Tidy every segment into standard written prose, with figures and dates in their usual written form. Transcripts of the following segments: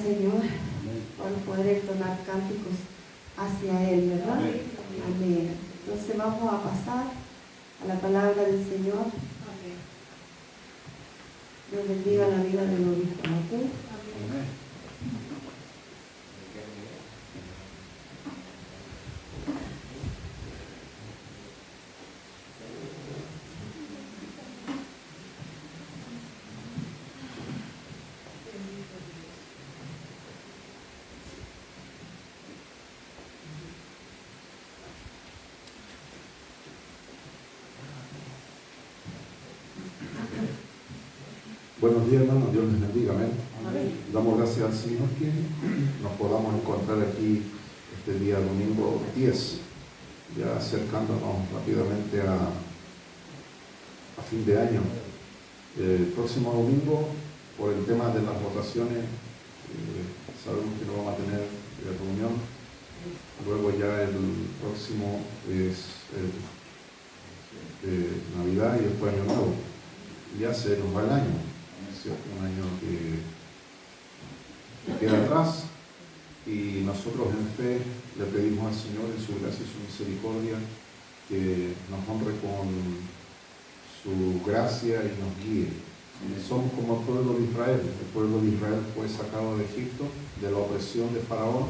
Señor por poder entonar cánticos hacia Él, ¿verdad? Amén. Entonces vamos a pasar a la palabra del Señor. Dios bendiga la vida del obispo. Amén. Buenos días, hermanos. Dios les bendiga. Amén. Amén. Damos gracias al Señor que nos podamos encontrar aquí este día domingo 10, ya acercándonos rápidamente a fin de año. El próximo domingo, por el tema de las votaciones, sabemos que no vamos a tener reunión. Luego ya el próximo es Navidad y después Año Nuevo. Ya se nos va el año. Un año que queda atrás, y nosotros en fe le pedimos al Señor en su gracia y su misericordia que nos honre con su gracia y nos guíe. Somos como el pueblo de Israel. El pueblo de Israel fue sacado de Egipto, de la opresión de Faraón.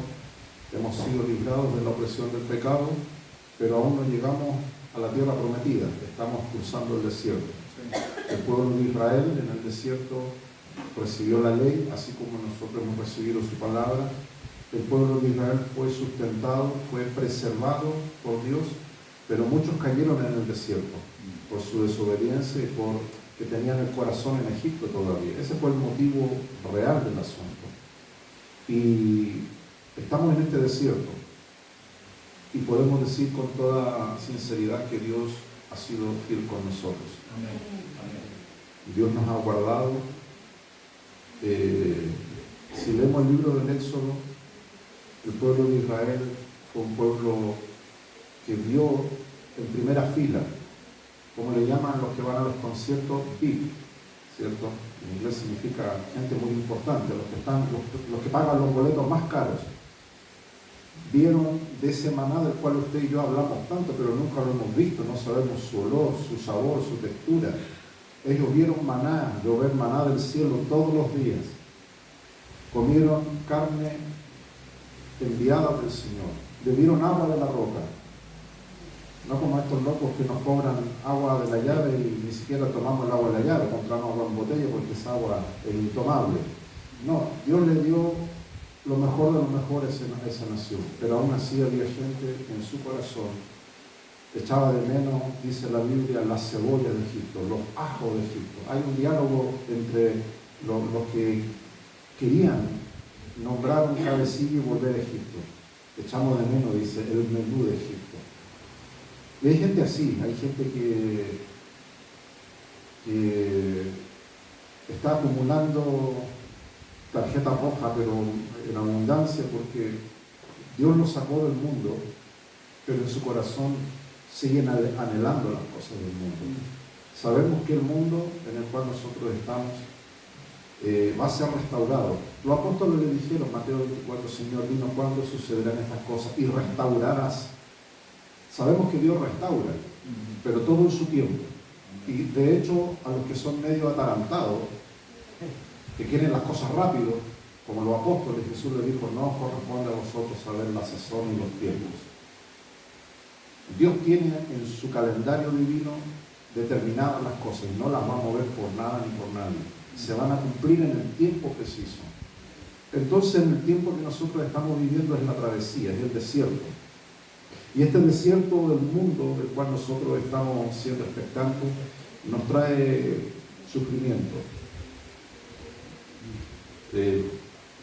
Hemos sido librados de la opresión del pecado, pero aún no llegamos a la tierra prometida. Estamos cruzando el desierto. El pueblo de Israel en el desierto recibió la ley, así como nosotros hemos recibido su palabra. El pueblo de Israel fue sustentado, fue preservado por Dios, pero muchos cayeron en el desierto por su desobediencia y porque tenían el corazón en Egipto todavía. Ese fue el motivo real del asunto. Y estamos en este desierto y podemos decir con toda sinceridad que Dios ha sido fiel con nosotros. Amén. Dios nos ha guardado. Si leemos el libro del Éxodo, el pueblo de Israel fue un pueblo que vio en primera fila, como le llaman los que van a los conciertos, VIP, ¿cierto? En inglés significa gente muy importante, los que pagan los boletos más caros. Vieron de ese maná del cual usted y yo hablamos tanto, pero nunca lo hemos visto, no sabemos su olor, su sabor, su textura. Ellos vieron maná, llover maná del cielo todos los días. Comieron carne enviada del Señor. Bebieron agua de la roca. No como estos locos que nos cobran agua de la llave y ni siquiera tomamos el agua de la llave, compramos agua en botella porque esa agua es intomable. No, Dios le dio lo mejor de lo mejor a esa nación, pero aún así había gente en su corazón que echaba de menos, dice la Biblia, la cebolla de Egipto, los ajos de Egipto. Hay un diálogo entre los que querían nombrar un cabecillo y volver a Egipto. Echamos de menos, dice, el menú de Egipto. Y hay gente así, hay gente que está acumulando tarjeta roja, pero en abundancia, porque Dios los sacó del mundo, pero en su corazón siguen anhelando las cosas del mundo. Sabemos que el mundo en el cual nosotros estamos va a ser restaurado. Los apóstoles le dijeron, Mateo 24, Señor, dinos cuándo sucederán estas cosas y restaurarás. Sabemos que Dios restaura, pero todo en su tiempo. Y de hecho, a los que son medio atarantados, que quieren las cosas rápido, como los apóstoles, Jesús le dijo, no os corresponde a vosotros saber la sazón y los tiempos. Dios tiene en su calendario divino determinadas las cosas y no las va a mover por nada ni por nadie. Se van a cumplir en el tiempo preciso. Entonces, en el tiempo que nosotros estamos viviendo es la travesía, es el desierto. Y este desierto del mundo del cual nosotros estamos siendo expectantes nos trae sufrimiento.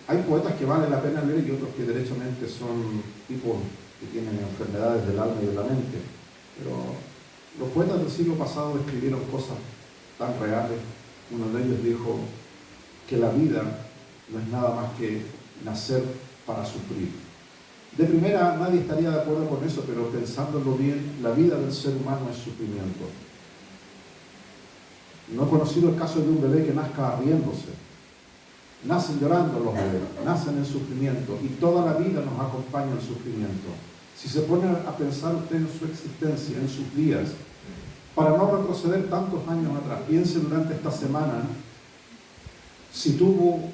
Hay poetas que vale la pena leer y otros que derechamente son tipos que tienen enfermedades del alma y de la mente. Pero los poetas del siglo pasado escribieron cosas tan reales. Uno de ellos dijo que la vida no es nada más que nacer para sufrir. De primera nadie estaría de acuerdo con eso, pero pensándolo bien, la vida del ser humano es sufrimiento. No he conocido el caso de un bebé que nazca riéndose. Nacen llorando los bebés, nacen en sufrimiento y toda la vida nos acompaña el sufrimiento. Si se pone a pensar usted en su existencia, en sus días, para no retroceder tantos años atrás, piense durante esta semana si tuvo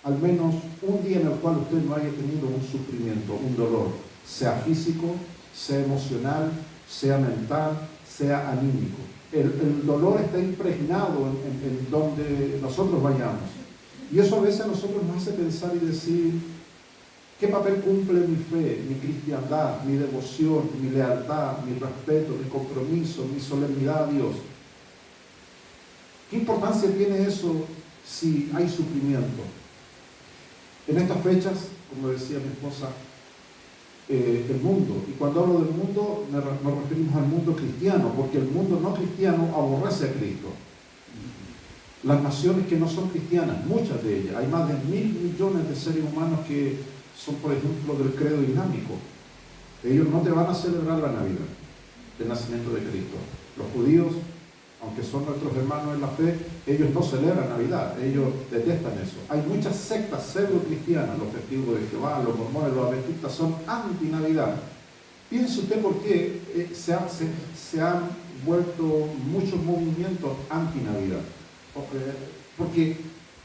al menos un día en el cual usted no haya tenido un sufrimiento, un dolor, sea físico, sea emocional, sea mental, sea anímico. El dolor está impregnado en donde nosotros vayamos. Y eso a veces a nosotros nos hace pensar y decir, ¿qué papel cumple mi fe, mi cristiandad, mi devoción, mi lealtad, mi respeto, mi compromiso, mi solemnidad a Dios? ¿Qué importancia tiene eso si hay sufrimiento? En estas fechas, como decía mi esposa, el mundo, y cuando hablo del mundo nos referimos al mundo cristiano, porque el mundo no cristiano aborrece a Cristo. Las naciones que no son cristianas, muchas de ellas, hay más de 1.000 millones de seres humanos que son, por ejemplo, del credo islámico. Ellos no te van a celebrar la Navidad, el nacimiento de Cristo. Los judíos, aunque son nuestros hermanos en la fe, ellos no celebran Navidad, ellos detestan eso. Hay muchas sectas pseudo-cristianas, los testigos de Jehová, los mormones, los adventistas, son anti-Navidad. Piense usted por qué se han vuelto muchos movimientos anti-Navidad. Porque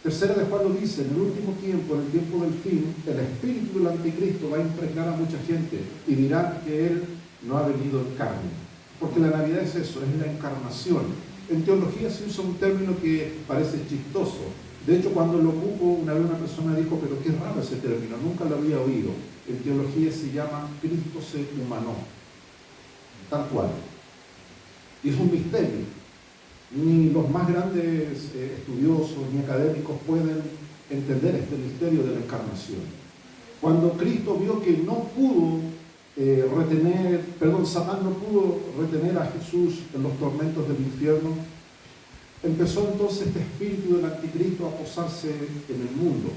Tercera de Juan lo dice, en el último tiempo, en el tiempo del fin, el espíritu del anticristo va a impregnar a mucha gente y dirán que él no ha venido en carne. Porque la Navidad es eso, es la encarnación. En teología se usa un término que parece chistoso. De hecho, cuando lo ocupo, una vez una persona dijo, pero qué raro ese término, nunca lo había oído. En teología se llama Cristo se humanó, tal cual. Y es un misterio. Ni los más grandes estudiosos ni académicos pueden entender este misterio de la encarnación. Cuando Cristo vio que no pudo Satán no pudo retener a Jesús en los tormentos del infierno, empezó entonces este espíritu del anticristo a posarse en el mundo,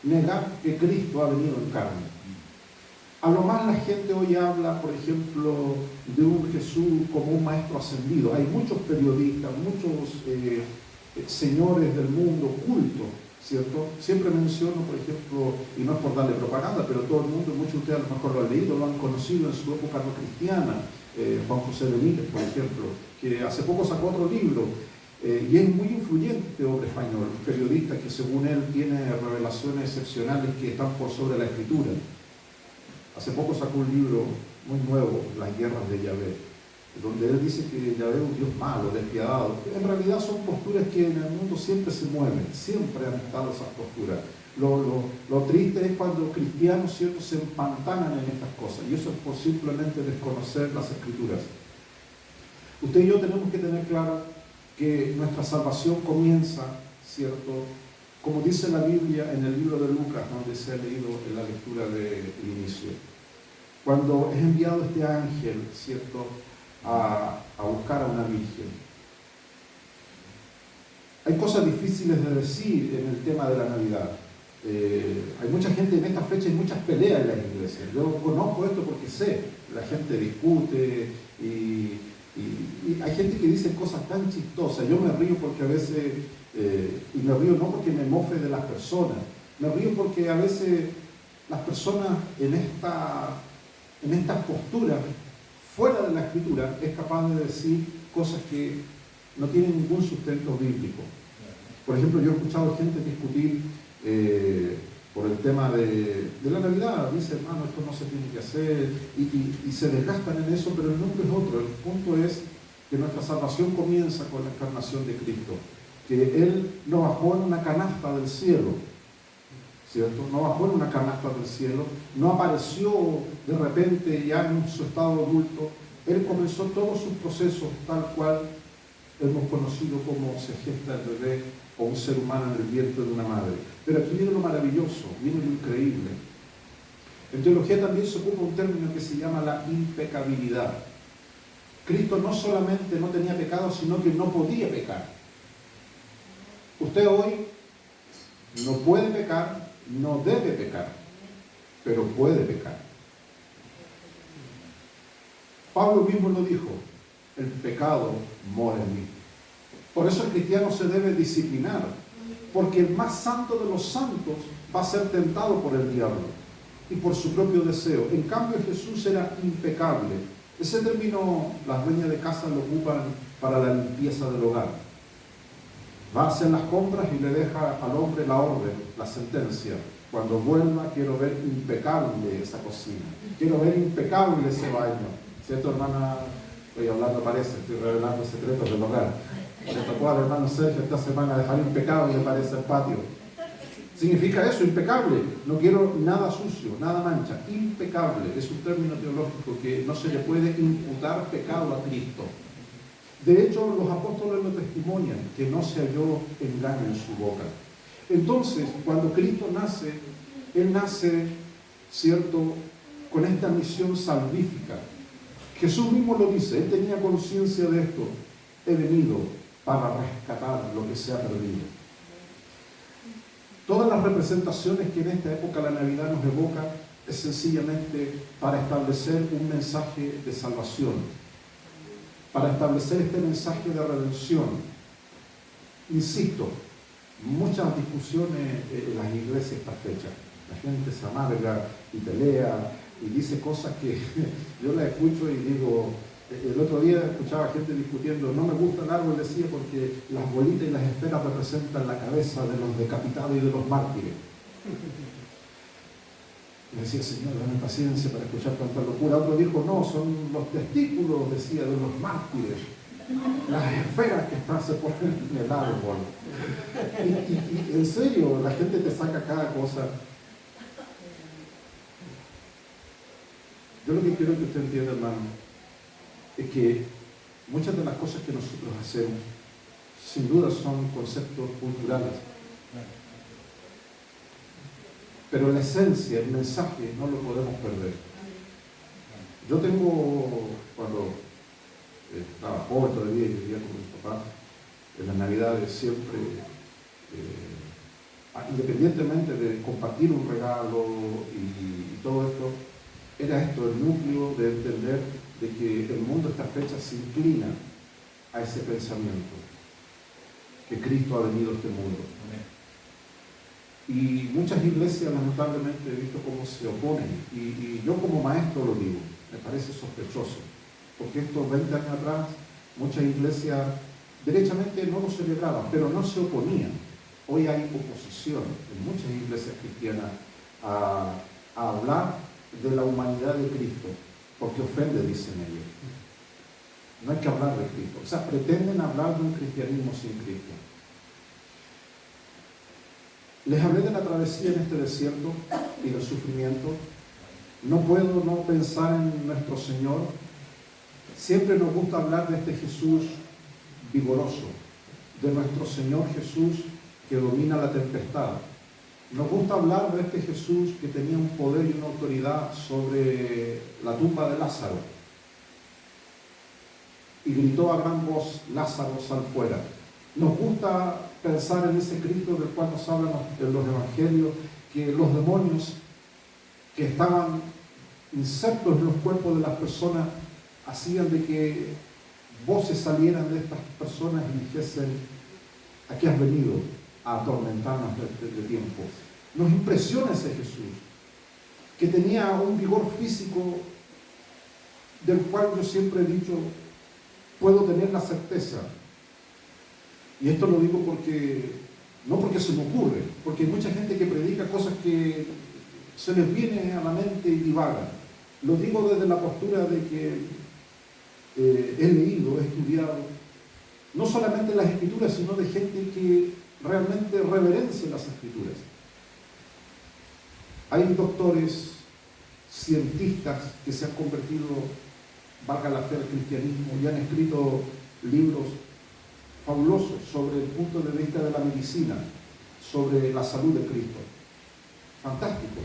negar que Cristo ha venido en carne. A lo más la gente hoy habla, por ejemplo, de un Jesús como un maestro ascendido. Hay muchos periodistas, muchos señores del mundo cultos, ¿cierto? Siempre menciono, por ejemplo, y no es por darle propaganda, pero todo el mundo, muchos de ustedes a lo mejor lo han leído, lo han conocido en su época no cristiana, Juan José Benítez, por ejemplo, que hace poco sacó otro libro, y es muy influyente este hombre español, un periodista que según él tiene revelaciones excepcionales que están por sobre la Escritura. Hace poco sacó un libro muy nuevo, Las guerras de Yahvé, donde él dice que Yahvé es un Dios malo, despiadado. En realidad son posturas que en el mundo siempre se mueven, siempre han estado esas posturas. Lo triste es cuando cristianos, ¿cierto?, se empantanan en estas cosas, y eso es por simplemente desconocer las Escrituras. Usted y yo tenemos que tener claro que nuestra salvación comienza, ¿cierto?, como dice la Biblia en el libro de Lucas, donde se ha leído en la lectura del inicio. Cuando es enviado este ángel, ¿cierto?, a buscar a una virgen. Hay cosas difíciles de decir en el tema de la Navidad. Hay mucha gente en esta fecha, hay muchas peleas en las iglesias. Yo conozco esto porque sé, la gente discute y hay gente que dice cosas tan chistosas. Yo me río porque a veces, y me río no porque me mofe de las personas, me río porque a veces las personas en estas posturas, fuera de la Escritura, es capaz de decir cosas que no tienen ningún sustento bíblico. Por ejemplo, yo he escuchado gente discutir por el tema de la Navidad. Dice, hermano, esto no se tiene que hacer, y se desgastan en eso, pero el número es otro. El punto es que nuestra salvación comienza con la encarnación de Cristo, que Él no bajó en una canasta del cielo, ¿cierto? No bajó en una canasta del cielo, no apareció de repente ya en su estado adulto. Él comenzó todos sus procesos tal cual hemos conocido como se gesta el bebé o un ser humano en el vientre de una madre. Pero aquí viene lo maravilloso, viene lo increíble. En teología también se ocupa un término que se llama la impecabilidad. Cristo no solamente no tenía pecado, sino que no podía pecar. Usted hoy no puede pecar, no debe pecar, pero puede pecar. Pablo mismo lo dijo, el pecado mora en mí. Por eso el cristiano se debe disciplinar. Porque el más santo de los santos va a ser tentado por el diablo y por su propio deseo. En cambio, Jesús era impecable. Ese término las dueñas de casa lo ocupan para la limpieza del hogar. Va a hacer las compras y le deja al hombre la orden, la sentencia. Cuando vuelva, quiero ver impecable esa cocina. Quiero ver impecable ese baño. ¿Cierto, hermana? Estoy hablando, parece, estoy revelando secretos del hogar. Le tocó al hermano Sergio esta semana dejar impecable, parece, el patio. Significa eso, impecable. No quiero nada sucio, nada mancha. Impecable es un término teológico que no se le puede imputar pecado a Cristo. De hecho, los apóstoles lo testimonian, que no se halló engaño en su boca. Entonces, cuando Cristo nace, Él nace, ¿cierto?, con esta misión salvífica. Jesús mismo lo dice, Él tenía conciencia de esto. He venido para rescatar lo que se ha perdido. Todas las representaciones que en esta época la Navidad nos evoca es sencillamente para establecer un mensaje de salvación, para establecer este mensaje de redención. Insisto, muchas discusiones en las iglesias esta fecha. La gente se amarga y pelea y dice cosas que yo las escucho y digo, el otro día escuchaba gente discutiendo, no me gusta el árbol, decía, porque las bolitas y las esferas representan la cabeza de los decapitados y de los mártires. Y decía, Señor, dame paciencia para escuchar tanta locura. Otro dijo, no, son los testículos, decía, de los mártires. Las esferas que se ponen en el árbol. Y en serio, la gente te saca cada cosa. Yo lo que quiero que usted entienda, hermano, es que muchas de las cosas que nosotros hacemos, sin duda, son conceptos culturales. Pero la esencia, el mensaje, no lo podemos perder. Yo tengo, cuando estaba joven todavía y vivía con mis papás, en las Navidades siempre, independientemente de compartir un regalo y todo esto, era esto el núcleo de entender de que el mundo esta fecha se inclina a ese pensamiento, que Cristo ha venido a este mundo. Y muchas iglesias lamentablemente he visto cómo se oponen, y yo como maestro lo digo, me parece sospechoso, porque estos 20 años atrás muchas iglesias derechamente no lo celebraban, pero no se oponían. Hoy hay oposición en muchas iglesias cristianas a hablar de la humanidad de Cristo, porque ofende, dicen ellos. No hay que hablar de Cristo. O sea, pretenden hablar de un cristianismo sin Cristo. Les hablé de la travesía en este desierto y del sufrimiento. No puedo no pensar en nuestro Señor. Siempre nos gusta hablar de este Jesús vigoroso, de nuestro Señor Jesús que domina la tempestad. Nos gusta hablar de este Jesús que tenía un poder y una autoridad sobre la tumba de Lázaro. Y gritó a gran voz, Lázaro, sal fuera. Nos gusta pensar en ese Cristo del cual nos hablan en los evangelios, que los demonios que estaban insertos en los cuerpos de las personas hacían de que voces salieran de estas personas y dijesen, ¿a qué has venido? A atormentarnos de tiempo. Nos impresiona ese Jesús, que tenía un vigor físico del cual yo siempre he dicho, puedo tener la certeza. Y esto lo digo porque, no porque se me ocurre, porque hay mucha gente que predica cosas que se les viene a la mente y divaga. Lo digo desde la postura de que he leído, he estudiado, no solamente las Escrituras, sino de gente que realmente reverencia las Escrituras. Hay doctores, cientistas que se han convertido, valga la fe, al cristianismo y han escrito libros fabulosos sobre el punto de vista de la medicina, sobre la salud de Cristo. Fantástico.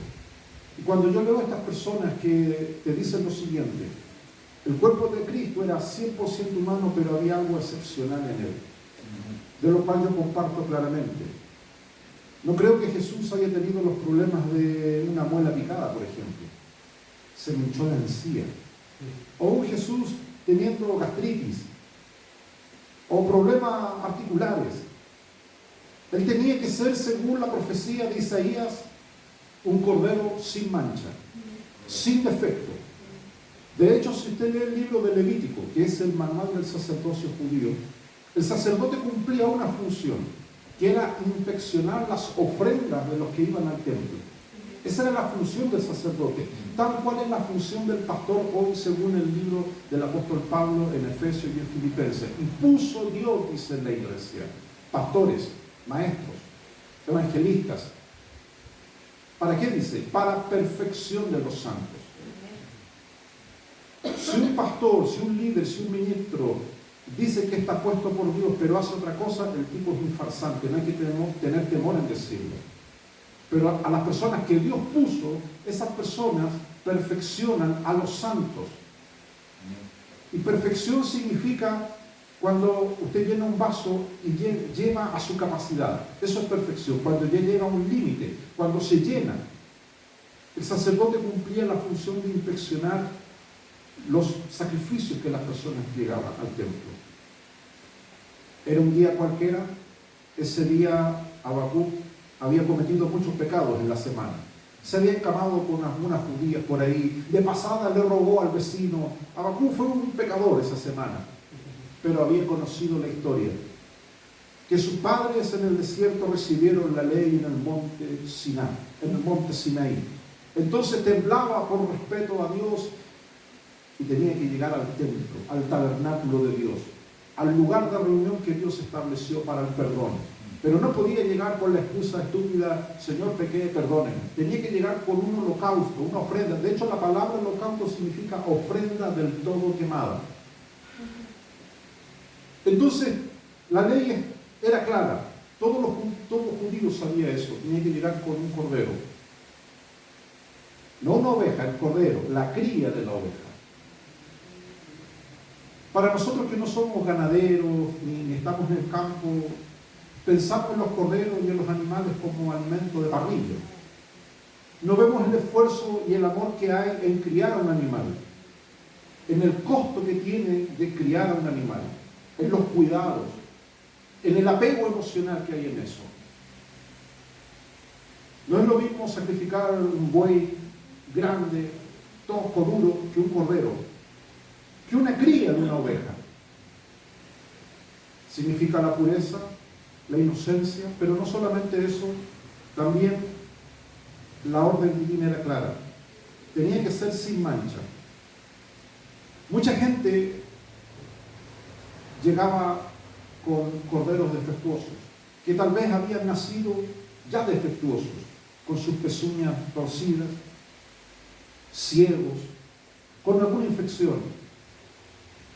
Y cuando yo leo a estas personas que te dicen lo siguiente, el cuerpo de Cristo era 100% humano, pero había algo excepcional en él, de lo cual yo comparto claramente. No creo que Jesús haya tenido los problemas de una muela picada, por ejemplo. Se me hinchó la encía. O un Jesús teniendo gastritis, o problemas articulares. Él tenía que ser, según la profecía de Isaías, un cordero sin mancha, sin defecto. De hecho, si usted lee el libro de Levítico, que es el manual del sacerdocio judío, el sacerdote cumplía una función, que era inspeccionar las ofrendas de los que iban al templo. Esa era la función del sacerdote, tal cual es la función del pastor hoy, según el libro del apóstol Pablo en Efesios y en Filipenses. Y puso Dios, dice la iglesia, pastores, maestros, evangelistas. ¿Para qué dice? Para perfección de los santos. Si un pastor, si un líder, si un ministro dice que está puesto por Dios, pero hace otra cosa, el tipo es un farsante. No hay que tener temor en decirlo. Pero a las personas que Dios puso, esas personas perfeccionan a los santos. Y perfección significa cuando usted llena un vaso y lleva a su capacidad. Eso es perfección, cuando ya llega a un límite, cuando se llena. El sacerdote cumplía la función de inspeccionar los sacrificios que las personas llegaban al templo. Era un día cualquiera. Ese día Habacuc había cometido muchos pecados en la semana. Se había encamado con algunas judías por ahí. De pasada le robó al vecino. Habacuc fue un pecador esa semana. Pero había conocido la historia. Que sus padres en el desierto recibieron la ley en el monte Sinaí. Entonces temblaba por respeto a Dios y tenía que llegar al templo, al tabernáculo de Dios, al lugar de reunión que Dios estableció para el perdón. Pero no podía llegar con la excusa estúpida, Señor, pequé, perdónenme. Tenía que llegar con un holocausto, una ofrenda. De hecho, la palabra holocausto significa ofrenda del todo quemada. Entonces, la ley era clara. Todos los judíos sabían eso. Tenía que llegar con un cordero. No una oveja, el cordero, la cría de la oveja. Para nosotros que no somos ganaderos, ni estamos en el campo, pensamos en los corderos y en los animales como alimento de parrilla. No vemos el esfuerzo y el amor que hay en criar a un animal, en el costo que tiene de criar a un animal, en los cuidados, en el apego emocional que hay en eso. No es lo mismo sacrificar un buey grande, tosco, duro, que un cordero, que una cría de una oveja. Significa la pureza, la inocencia, pero no solamente eso, también la orden divina era clara. Tenía que ser sin mancha. Mucha gente llegaba con corderos defectuosos, que tal vez habían nacido ya defectuosos, con sus pezuñas torcidas, ciegos, con alguna infección.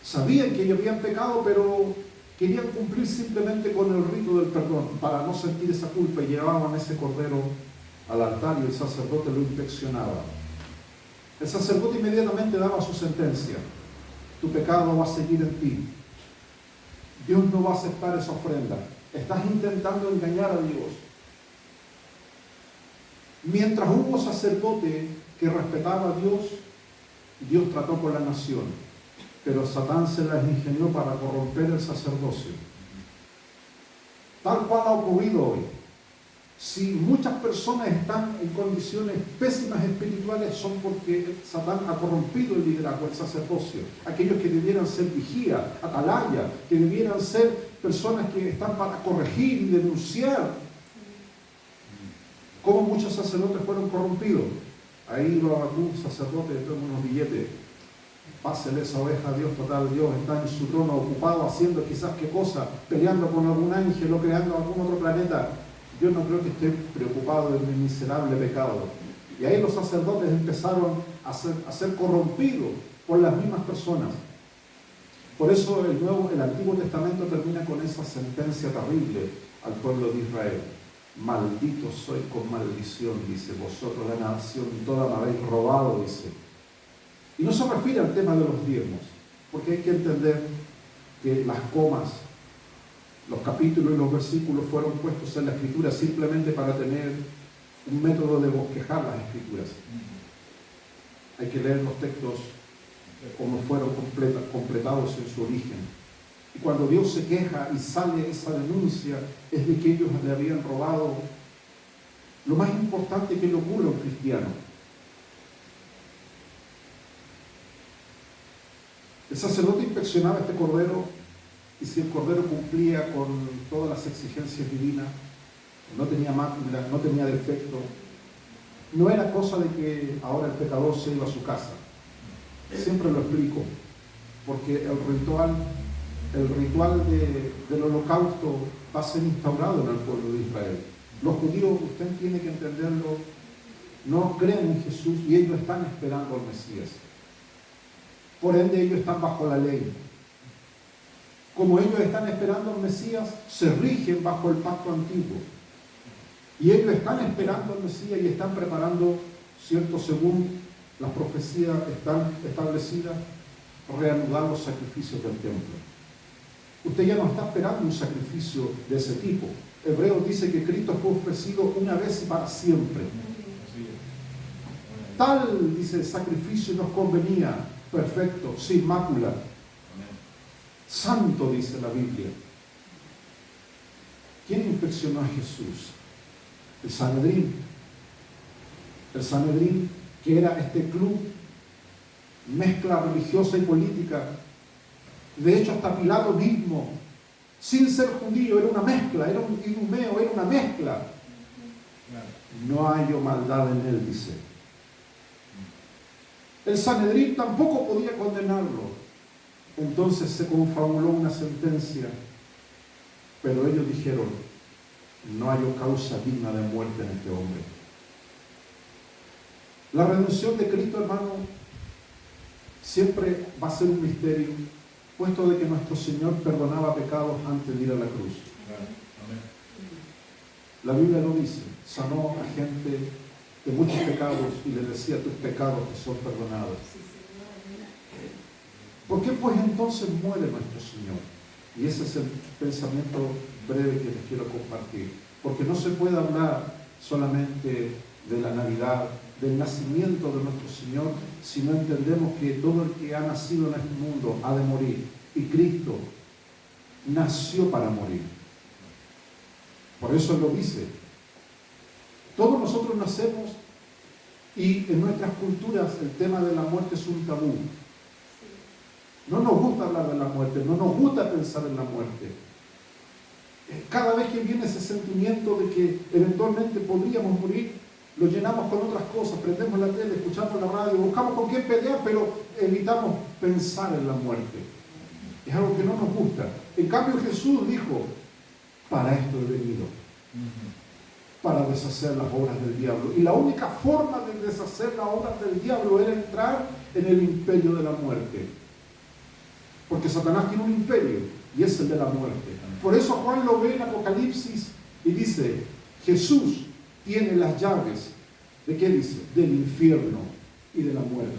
Sabían que ellos habían pecado, pero querían cumplir simplemente con el rito del perdón, para no sentir esa culpa, y llevaban ese cordero al altar y el sacerdote lo inspeccionaba. El sacerdote inmediatamente daba su sentencia: tu pecado va a seguir en ti. Dios no va a aceptar esa ofrenda. Estás intentando engañar a Dios. Mientras hubo sacerdote que respetaba a Dios, Dios trató con la nación, pero Satán se las ingenió para corromper el sacerdocio. Tal cual ha ocurrido hoy. Si muchas personas están en condiciones pésimas espirituales, son porque Satán ha corrompido el liderazgo, el sacerdocio. Aquellos que debieran ser vigía, atalaya, que debieran ser personas que están para corregir y denunciar. Como muchos sacerdotes fueron corrompidos. Ahí va algún sacerdote que toma unos billetes. Pásele esa oveja a Dios, total, Dios está en su trono ocupado haciendo quizás qué cosa, peleando con algún ángel o creando algún otro planeta. Yo no creo que esté preocupado de mi miserable pecado. Y ahí los sacerdotes empezaron a ser corrompidos por las mismas personas. Por eso el Antiguo Testamento termina con esa sentencia terrible al pueblo de Israel. Malditos sois con maldición, dice, vosotros la nación toda me habéis robado, dice. Y no se refiere al tema de los diezmos, porque hay que entender que las comas, los capítulos y los versículos fueron puestos en la Escritura simplemente para tener un método de bosquejar las Escrituras. Hay que leer los textos como fueron completados en su origen. Y cuando Dios se queja y sale esa denuncia, es de que ellos le habían robado lo más importante que le ocurre a un cristiano. El sacerdote inspeccionaba este cordero, y si el cordero cumplía con todas las exigencias divinas, no tenía mácula, no tenía defecto, no era cosa de que ahora el pecador se iba a su casa. Siempre lo explico, porque el ritual del holocausto va a ser instaurado en el pueblo de Israel. Los judíos, usted tiene que entenderlo, no creen en Jesús y ellos están esperando al Mesías. Por ende, ellos están bajo la ley. Como ellos están esperando al Mesías, se rigen bajo el pacto antiguo. Y ellos están esperando al Mesías y están preparando, cierto, según las profecías están establecidas, reanudar los sacrificios del templo. Usted ya no está esperando un sacrificio de ese tipo. Hebreos dice que Cristo fue ofrecido una vez y para siempre. Tal, dice, sacrificio nos convenía, perfecto, sin mácula. Santo, dice la Biblia. ¿Quién inspeccionó a Jesús? El Sanedrín. El Sanedrín, que era este club, mezcla religiosa y política. De hecho, hasta Pilato mismo, sin ser judío, era una mezcla, era un idumeo, era una mezcla. No hallo maldad en él, dice. El Sanedrín tampoco podía condenarlo. Entonces se confabuló una sentencia, pero ellos dijeron, no hay causa digna de muerte en este hombre. La redención de Cristo, hermano, siempre va a ser un misterio, puesto de que nuestro Señor perdonaba pecados antes de ir a la cruz. La Biblia lo dice, sanó a gente de muchos pecados y le decía, tus pecados te son perdonados. ¿Por qué pues entonces muere nuestro Señor? Y ese es el pensamiento breve que les quiero compartir. Porque no se puede hablar solamente de la Navidad, del nacimiento de nuestro Señor, si no entendemos que todo el que ha nacido en este mundo ha de morir. Y Cristo nació para morir. Por eso Él lo dice. Todos nosotros nacemos y en nuestras culturas el tema de la muerte es un tabú. No nos gusta hablar de la muerte, no nos gusta pensar en la muerte. Cada vez que viene ese sentimiento de que eventualmente podríamos morir, lo llenamos con otras cosas, prendemos la tele, escuchamos la radio, buscamos con quién pelear, pero evitamos pensar en la muerte. Es algo que no nos gusta. En cambio Jesús dijo, para esto he venido, para deshacer las obras del diablo. Y la única forma de deshacer las obras del diablo era entrar en el imperio de la muerte. Porque Satanás tiene un imperio y es el de la muerte. Por eso Juan lo ve en Apocalipsis y dice, Jesús tiene las llaves, ¿de qué dice? Del infierno y de la muerte.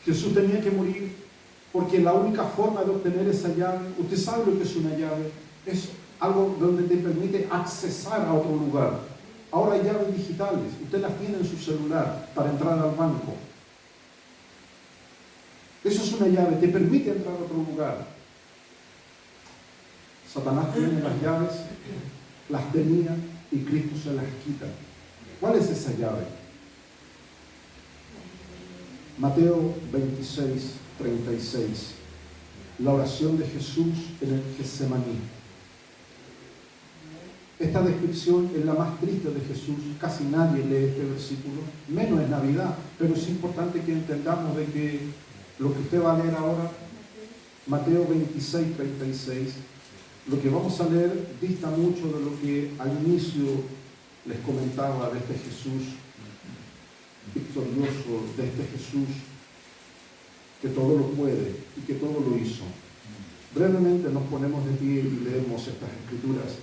Jesús tenía que morir porque la única forma de obtener esa llave, usted sabe lo que es una llave, es algo donde te permite accesar a otro lugar. Ahora hay llaves digitales, usted las tiene en su celular para entrar al banco. Eso es una llave, te permite entrar a otro lugar. Satanás tiene las llaves, las tenía y Cristo se las quita. ¿Cuál es esa llave? Mateo 26, 36. La oración de Jesús en el Getsemaní. Esta descripción es la más triste de Jesús. Casi nadie lee este versículo, menos en Navidad, pero es importante que entendamos de que lo que usted va a leer ahora, Mateo 26, 36, lo que vamos a leer dista mucho de lo que al inicio les comentaba de este Jesús victorioso, de este Jesús que todo lo puede y que todo lo hizo. Brevemente nos ponemos de pie y leemos estas escrituras.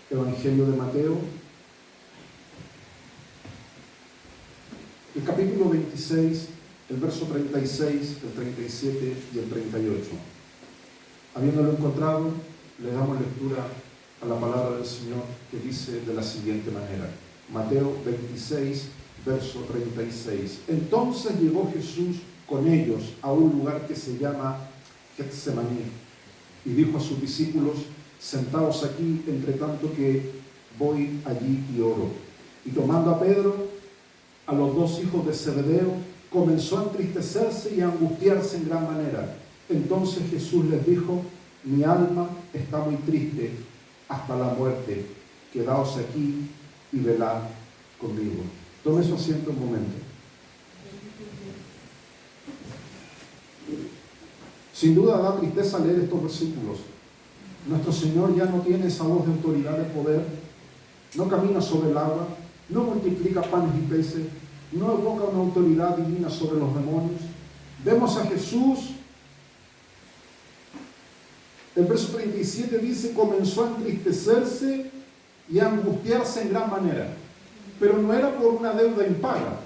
Evangelio de Mateo, el capítulo 26, el verso 36, el 37 y el 38. Habiéndolo encontrado, le damos lectura a la palabra del Señor que dice de la siguiente manera. Mateo 26, verso 36. Entonces llegó Jesús con ellos a un lugar que se llama Getsemaní y y dijo a sus discípulos: sentaos aquí, entre tanto que voy allí y oro. Y tomando a Pedro, a los dos hijos de Zebedeo, comenzó a entristecerse y a angustiarse en gran manera. Entonces Jesús les dijo: mi alma está muy triste hasta la muerte. Quedaos aquí y velad conmigo. Tome su asiento un momento. Sin duda da tristeza leer estos versículos. Nuestro Señor ya no tiene esa voz de autoridad, de poder. No camina sobre el agua, no multiplica panes y peces, no evoca una autoridad divina sobre los demonios. Vemos a Jesús. El verso 37 dice: comenzó a entristecerse y a angustiarse en gran manera. Pero no era por una deuda impaga.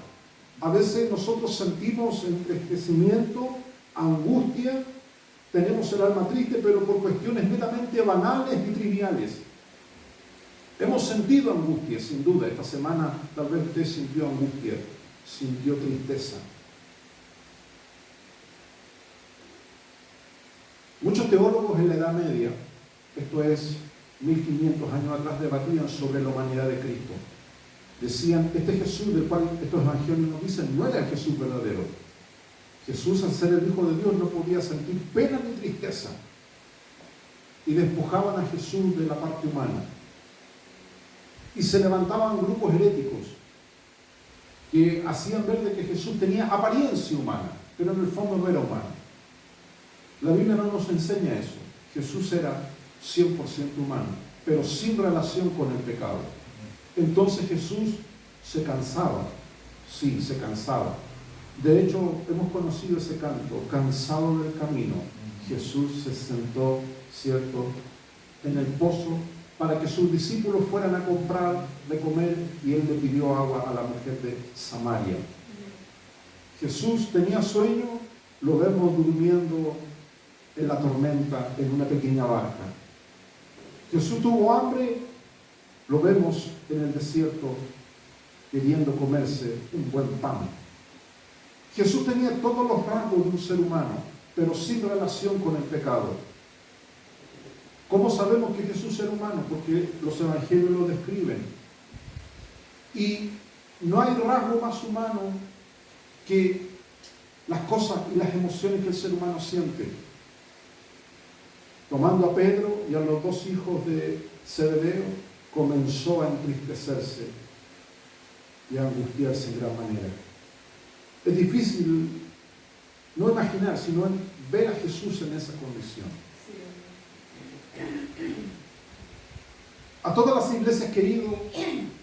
A veces nosotros sentimos entristecimiento, angustia, tenemos el alma triste, pero por cuestiones netamente banales y triviales. Hemos sentido angustia, sin duda. Esta semana tal vez usted sintió angustia, sintió tristeza. Muchos teólogos en la Edad Media, esto es 1500 años atrás, debatían sobre la humanidad de Cristo. Decían: este Jesús del cual estos evangelios nos dicen no era el Jesús verdadero. Jesús, al ser el Hijo de Dios, no podía sentir pena ni tristeza. Y despojaban a Jesús de la parte humana. Y se levantaban grupos heréticos que hacían ver de que Jesús tenía apariencia humana, pero en el fondo no era humano. La Biblia no nos enseña eso. Jesús era 100% humano, pero sin relación con el pecado. Entonces Jesús se cansaba. Sí, se cansaba. De hecho, hemos conocido ese canto: cansado del camino, Jesús se sentó, ¿cierto?, en el pozo para que sus discípulos fueran a comprar de comer, y él le pidió agua a la mujer de Samaria. Jesús tenía sueño, lo vemos durmiendo en la tormenta en una pequeña barca. Jesús tuvo hambre, lo vemos en el desierto queriendo comerse un buen pan. Jesús tenía todos los rasgos de un ser humano, pero sin relación con el pecado. ¿Cómo sabemos que Jesús era humano? Porque los evangelios lo describen. Y no hay rasgo más humano que las cosas y las emociones que el ser humano siente. Tomando a Pedro y a los dos hijos de Zebedeo, comenzó a entristecerse y a angustiarse en gran manera. Es difícil no imaginar, sino ver a Jesús en esa condición. A todas las iglesias que he ido,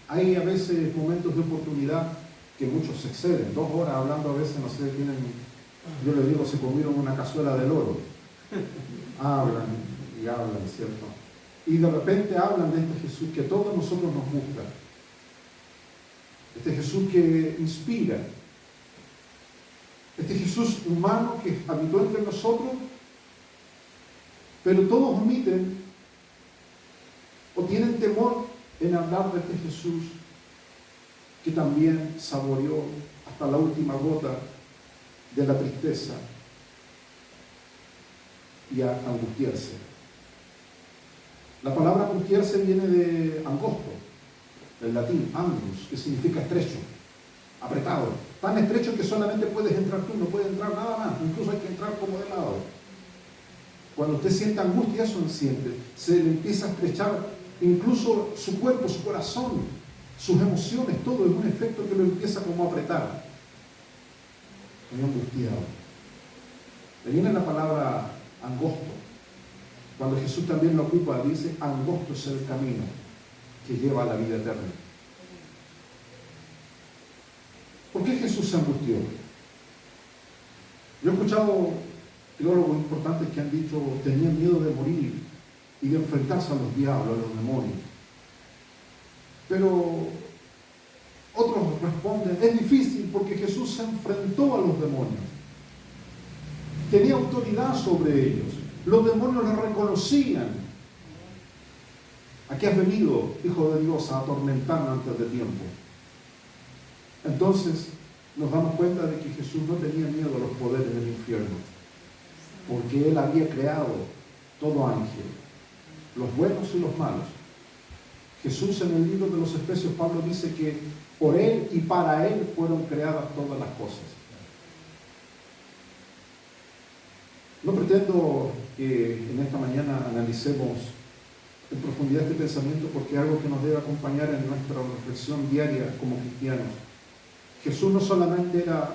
hay a veces momentos de oportunidad que muchos se exceden. 2 horas hablando, a veces, no sé, tienen, yo les digo, se comieron una cazuela de loro. Hablan y hablan, ¿cierto? Y de repente hablan de este Jesús que a todos nosotros nos gusta. Este Jesús que inspira. Este Jesús humano que habitó entre nosotros, pero todos omiten o tienen temor en hablar de este Jesús que también saboreó hasta la última gota de la tristeza y a angustiarse. La palabra angustiarse viene de angosto, del latín angus, que significa estrecho, apretado, tan estrecho que solamente puedes entrar tú, no puede entrar nada más, incluso hay que entrar como de lado. Cuando usted siente angustia, eso siente, se le empieza a estrechar incluso su cuerpo, su corazón, sus emociones, todo es un efecto que lo empieza como a apretar. Estoy angustiado. Le viene la palabra angosto. Cuando Jesús también lo ocupa, dice: angosto es el camino que lleva a la vida eterna. ¿Por qué Jesús se angustió? Yo he escuchado teólogos importantes que han dicho tenían miedo de morir y de enfrentarse a los diablos, a los demonios. Pero otros responden: es difícil porque Jesús se enfrentó a los demonios. Tenía autoridad sobre ellos. Los demonios lo reconocían. ¿A qué has venido, Hijo de Dios, a atormentarnos antes de tiempo? Entonces nos damos cuenta de que Jesús no tenía miedo a los poderes del infierno, porque Él había creado todo ángel, los buenos y los malos. Jesús, en el libro de los Efesios, Pablo dice que por Él y para Él fueron creadas todas las cosas. No pretendo que en esta mañana analicemos en profundidad este pensamiento, porque es algo que nos debe acompañar en nuestra reflexión diaria como cristianos. Jesús no solamente era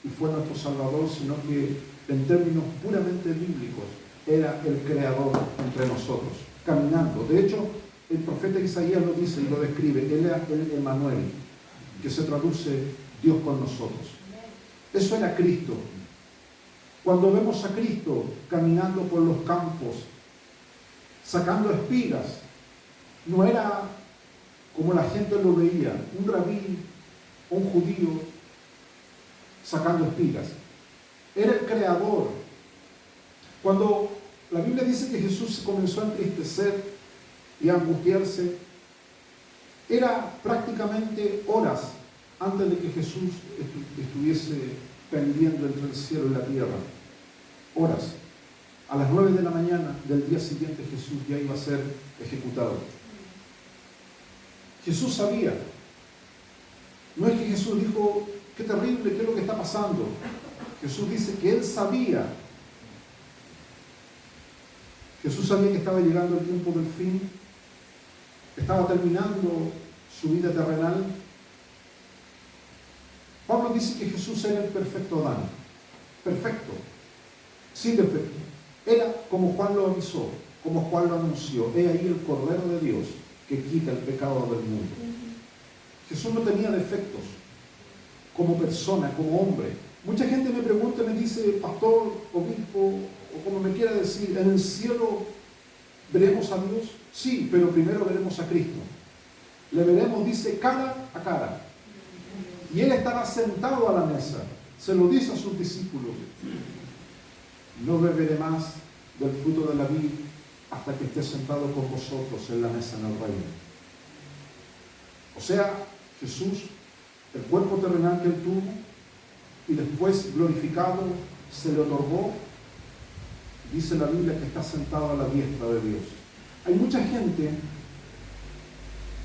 y fue nuestro Salvador, sino que en términos puramente bíblicos era el Creador entre nosotros, caminando. De hecho, el profeta Isaías lo dice y lo describe. Él era el Emmanuel, que se traduce Dios con nosotros. Eso era Cristo. Cuando vemos a Cristo caminando por los campos, sacando espigas, no era como la gente lo veía, un rabí, un judío sacando espigas. Era el Creador. Cuando la Biblia dice que Jesús comenzó a entristecer y a angustiarse, era prácticamente horas antes de que Jesús estuviese pendiendo entre el cielo y la tierra. Horas. A las 9 de la mañana del día siguiente Jesús ya iba a ser ejecutado. Jesús sabía. No es que Jesús dijo, qué terrible, qué es lo que está pasando. Jesús dice que Él sabía. Jesús sabía que estaba llegando el tiempo del fin. Estaba terminando su vida terrenal. Pablo dice que Jesús era el perfecto Adán. Perfecto. Sin defecto. Era como Juan lo avisó, como Juan lo anunció. He ahí el Cordero de Dios que quita el pecado del mundo. Jesús no tenía defectos como persona, como hombre. Mucha gente me pregunta, me dice, pastor, obispo, o como me quiera decir, ¿en el cielo veremos a Dios? Sí, pero primero veremos a Cristo. Le veremos, dice, cara a cara. Y Él estará sentado a la mesa. Se lo dice a sus discípulos. No beberé más del fruto de la vid hasta que esté sentado con vosotros en la mesa en el reino. O sea, Jesús, el cuerpo terrenal que Él tuvo y después glorificado, se le otorgó. Dice la Biblia que está sentado a la diestra de Dios. Hay mucha gente,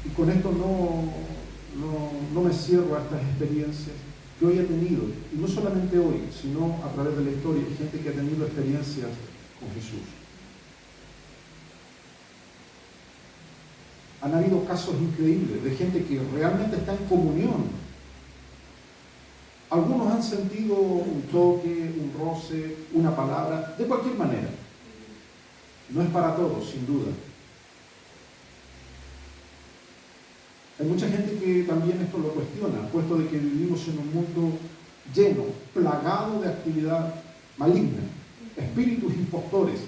y con esto no me cierro a estas experiencias que hoy he tenido, y no solamente hoy, sino a través de la historia, hay gente que ha tenido experiencias con Jesús. Han habido casos increíbles de gente que realmente está en comunión. Algunos han sentido un toque, un roce, una palabra, de cualquier manera. No es para todos, sin duda. Hay mucha gente que también esto lo cuestiona, puesto de que vivimos en un mundo lleno, plagado de actividad maligna, espíritus impostores,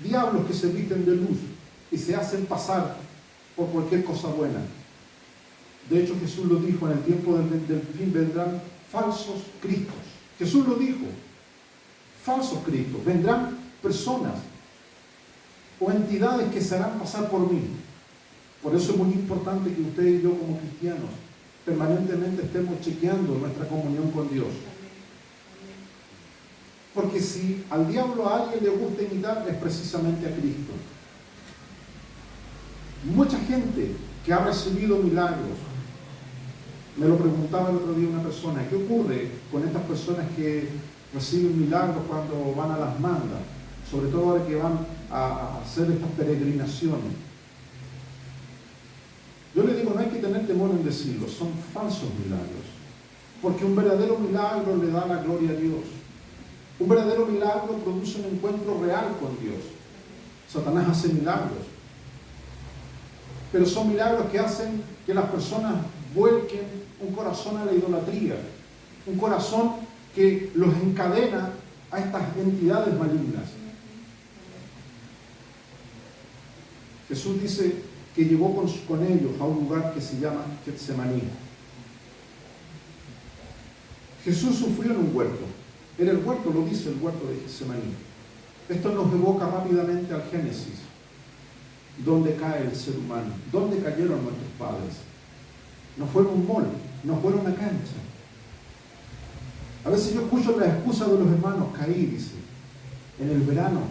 diablos que se visten de luz y se hacen pasar por cualquier cosa buena. De hecho, Jesús lo dijo, en el tiempo del fin vendrán falsos cristos. Jesús lo dijo, falsos cristos. Vendrán personas o entidades que se harán pasar por mí. Por eso es muy importante que usted y yo como cristianos permanentemente estemos chequeando nuestra comunión con Dios. Porque si al diablo a alguien le gusta imitar, es precisamente a Cristo. Mucha gente que ha recibido milagros, me lo preguntaba el otro día una persona, ¿qué ocurre con estas personas que reciben milagros cuando van a las mandas? Sobre todo ahora que van a hacer estas peregrinaciones. Yo le digo, no hay que tener temor en decirlo, son falsos milagros. Porque un verdadero milagro le da la gloria a Dios. Un verdadero milagro produce un encuentro real con Dios. Satanás hace milagros. Pero son milagros que hacen que las personas vuelquen un corazón a la idolatría. Un corazón que los encadena a estas entidades malignas. Jesús dice que llevó con ellos a un lugar que se llama Getsemaní. Jesús sufrió en un huerto. Era el huerto, lo dice el huerto de Getsemaní. Esto nos evoca rápidamente al Génesis. ¿Dónde cae el ser humano? ¿Dónde cayeron nuestros padres? No fue en un mall, no fue en una cancha. A veces yo escucho la excusa de los hermanos, caí, dice, en el verano,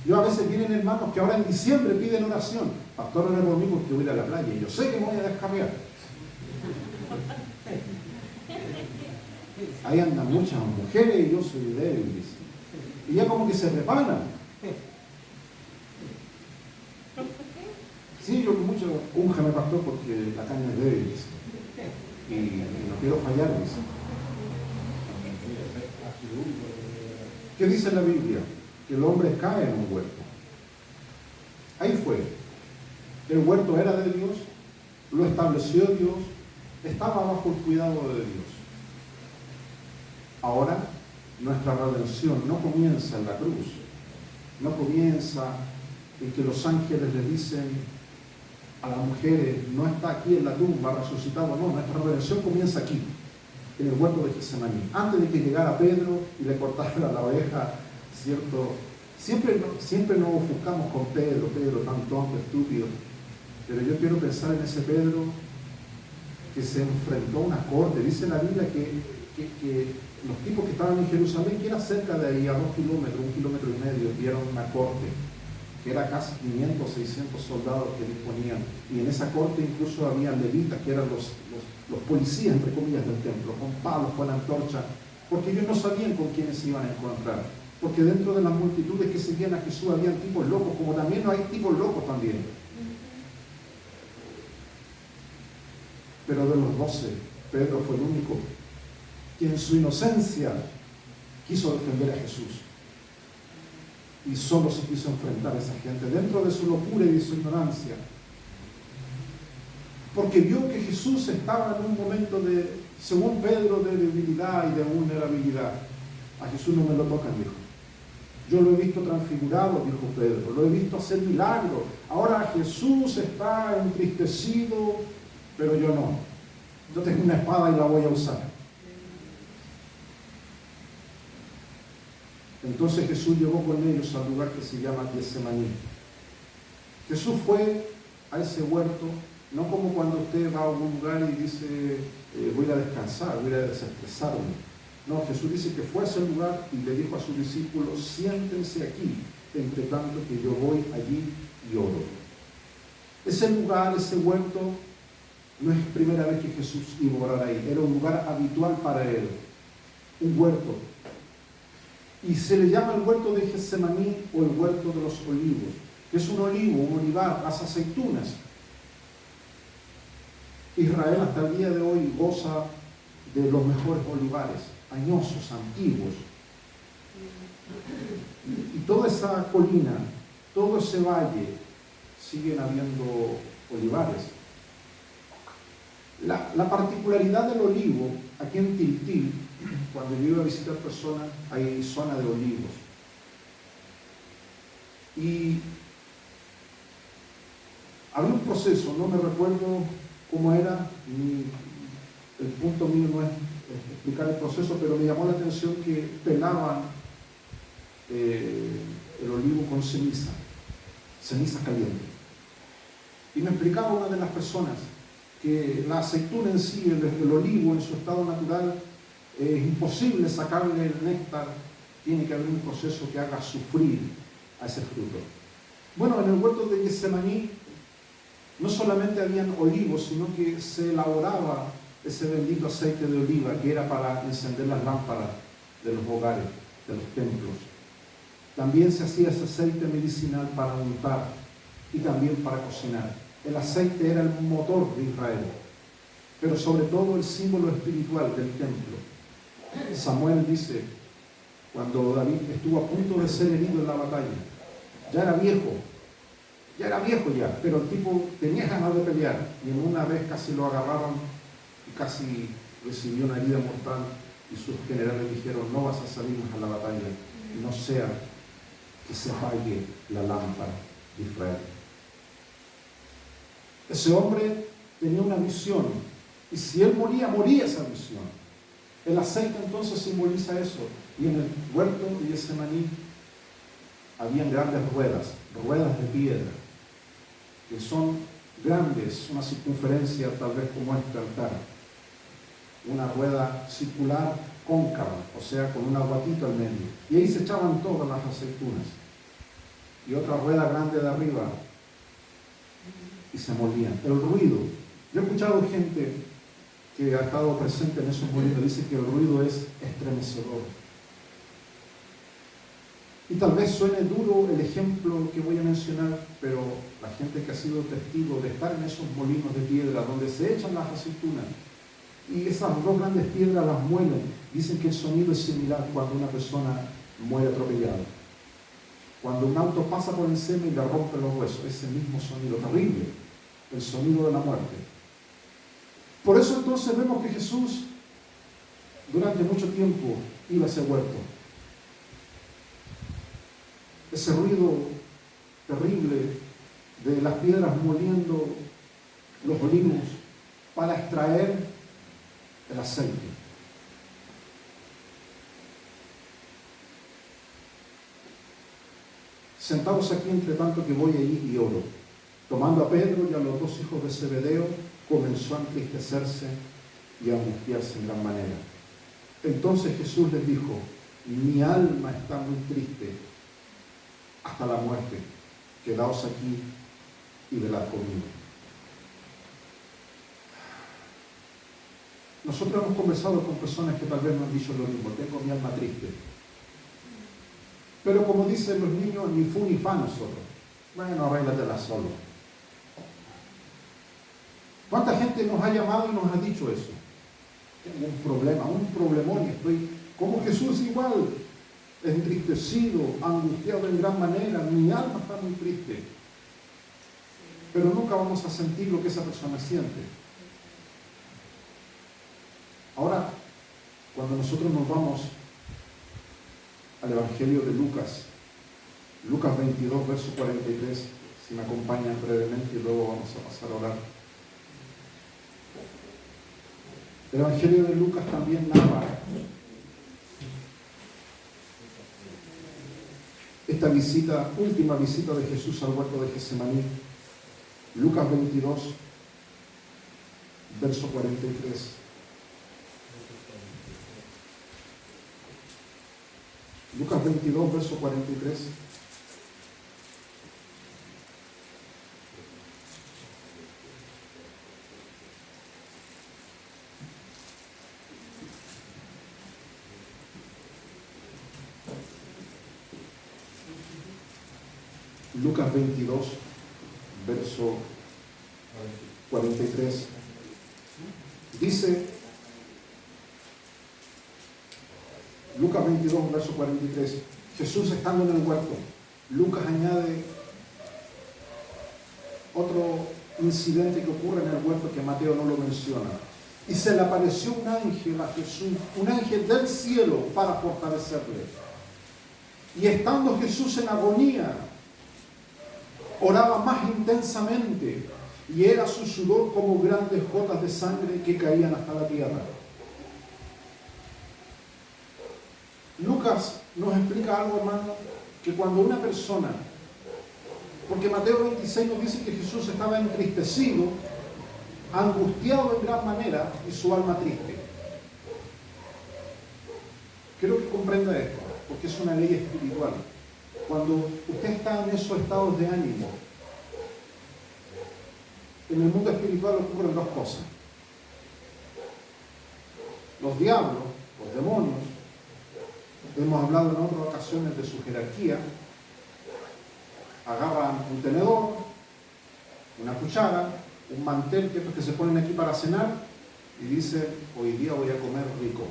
Yo a veces vienen hermanos que ahora en diciembre piden oración. Pastor, ore por mí porque voy a ir a la playa y yo sé que me voy a descarriar. Ahí andan muchas mujeres y yo soy débil, dice. Y ya como que se preparan. Sí, yo mucho, únjame, pastor, porque la carne es débil, dice. Y no quiero fallar, dice. ¿Qué dice la Biblia? Que el hombre cae en un huerto. Ahí fue. El huerto era de Dios, lo estableció Dios, estaba bajo el cuidado de Dios. Ahora, nuestra redención no comienza en la cruz, no comienza en que los ángeles le dicen a las mujeres, no está aquí en la tumba resucitado, no, nuestra redención comienza aquí, en el huerto de Getsemaní. Antes de que llegara Pedro y le cortara la oreja, ¿cierto? Siempre nos ofuscamos con Pedro, tan tonto, estúpido, pero yo quiero pensar en ese Pedro que se enfrentó a una corte. Dice la Biblia que los tipos que estaban en Jerusalén, que era cerca de ahí, a 2 kilómetros, 1,5 kilómetros, vieron una corte, que era casi 500, 600 soldados que disponían, y en esa corte incluso había levitas, que eran los policías, entre comillas, del templo, con palos, con antorchas, porque ellos no sabían con quiénes se iban a encontrar, porque dentro de las multitudes que seguían a Jesús habían tipos locos, como también hay tipos locos también. Pero de los 12, Pedro fue el único que en su inocencia quiso defender a Jesús. Y solo se quiso enfrentar a esa gente dentro de su locura y de su ignorancia. Porque vio que Jesús estaba en un momento de, según Pedro, de debilidad y de vulnerabilidad. A Jesús no me lo tocan, dijo. Yo lo he visto transfigurado, dijo Pedro. Lo he visto hacer milagros. Ahora Jesús está entristecido, pero yo no. Yo tengo una espada y la voy a usar. Entonces Jesús llevó con ellos al lugar que se llama Getsemaní. Jesús fue a ese huerto, no como cuando usted va a un lugar y dice, voy a descansar, voy a desestresarme. No, Jesús dice que fue a ese lugar y le dijo a sus discípulos, siéntense aquí, entre tanto que yo voy allí y oro. Ese lugar, ese huerto, no es primera vez que Jesús iba a orar ahí, era un lugar habitual para él, un huerto. Y se le llama el huerto de Getsemaní o el huerto de los olivos, que es un olivo, un olivar, las aceitunas. Israel hasta el día de hoy goza de los mejores olivares, añosos, antiguos. Y toda esa colina, todo ese valle, siguen habiendo olivares. La particularidad del olivo, aquí en Tiltil, cuando yo iba a visitar personas, hay zona de olivos. Y había un proceso, no me recuerdo cómo era, el punto mío no es explicar el proceso, pero me llamó la atención que pelaban el olivo con ceniza caliente. Y me explicaba una de las personas que la aceituna en sí, el olivo en su estado natural, es imposible sacarle el néctar, tiene que haber un proceso que haga sufrir a ese fruto. Bueno, en el huerto de Getsemaní no solamente habían olivos, sino que se elaboraba ese bendito aceite de oliva que era para encender las lámparas de los hogares, de los templos. También se hacía ese aceite medicinal para untar y también para cocinar. El aceite era el motor de Israel, pero sobre todo el símbolo espiritual del templo. Samuel dice, cuando David estuvo a punto de ser herido en la batalla, ya era viejo ya, pero el tipo tenía ganas de pelear, y en una vez casi lo agarraron y casi recibió una herida mortal, y sus generales dijeron, no vas a salir más a la batalla, no sea que se apague la lámpara de Israel. Ese hombre tenía una visión, y si él moría, moría esa visión. El aceite entonces simboliza eso, y en el huerto de Getsemaní habían grandes ruedas de piedra, que son grandes, una circunferencia tal vez como este altar, una rueda circular cóncava, o sea, con un aguatito al medio, y ahí se echaban todas las aceitunas. y otra rueda grande de arriba y se molían. El ruido. Yo he escuchado gente que ha estado presente en esos molinos, dice que el ruido es estremecedor. Y tal vez suene duro el ejemplo que voy a mencionar, pero la gente que ha sido testigo de estar en esos molinos de piedra donde se echan las aceitunas y esas dos grandes piedras las muelen, dicen que el sonido es similar cuando una persona muere atropellada. Cuando un auto pasa por encima y le rompe los huesos, ese mismo sonido terrible, el sonido de la muerte. Por eso entonces vemos que Jesús durante mucho tiempo iba a ese huerto. Ese ruido terrible de las piedras moliendo los olinos para extraer el aceite. Sentados aquí, entre tanto que voy allí y oro, tomando a Pedro y a los dos hijos de Zebedeo, comenzó a entristecerse y a angustiarse en gran manera. Entonces Jesús les dijo: mi alma está muy triste hasta la muerte, quedaos aquí y velad conmigo. Nosotros hemos conversado con personas que tal vez nos han dicho lo mismo: tengo mi alma triste. Pero como dicen los niños, ni fu ni fa nosotros. Bueno, arréglatela solo. ¿Cuánta gente nos ha llamado y nos ha dicho eso? Tengo un problema, un problemón, y estoy como Jesús igual, entristecido, angustiado en gran manera, mi alma está muy triste. Pero nunca vamos a sentir lo que esa persona siente. Ahora, cuando nosotros nos vamos al Evangelio de Lucas, Lucas 22, verso 43, si me acompañan brevemente y luego vamos a pasar a orar. El Evangelio de Lucas también narra esta visita, última visita de Jesús al huerto de Getsemaní. Lucas 22, verso 43. Lucas 22, verso 43. Lucas 22, verso 43. Dice, Lucas 22, verso 43, Jesús estando en el huerto. Lucas añade otro incidente que ocurre en el huerto que Mateo no lo menciona. Y se le apareció un ángel a Jesús, un ángel del cielo, para fortalecerle. Y estando Jesús en agonía, oraba más intensamente, y era su sudor como grandes gotas de sangre que caían hasta la tierra. Lucas nos explica algo, hermano, que cuando una persona, porque Mateo 26 nos dice que Jesús estaba entristecido, angustiado en gran manera y su alma triste. Quiero que comprenda esto, porque es una ley espiritual. Cuando usted está en esos estados de ánimo, en el mundo espiritual ocurren dos cosas. Los diablos, los demonios, hemos hablado en otras ocasiones de su jerarquía, agarran un tenedor, una cuchara, un mantel, que estos que se ponen aquí para cenar, y dicen: hoy día voy a comer rico.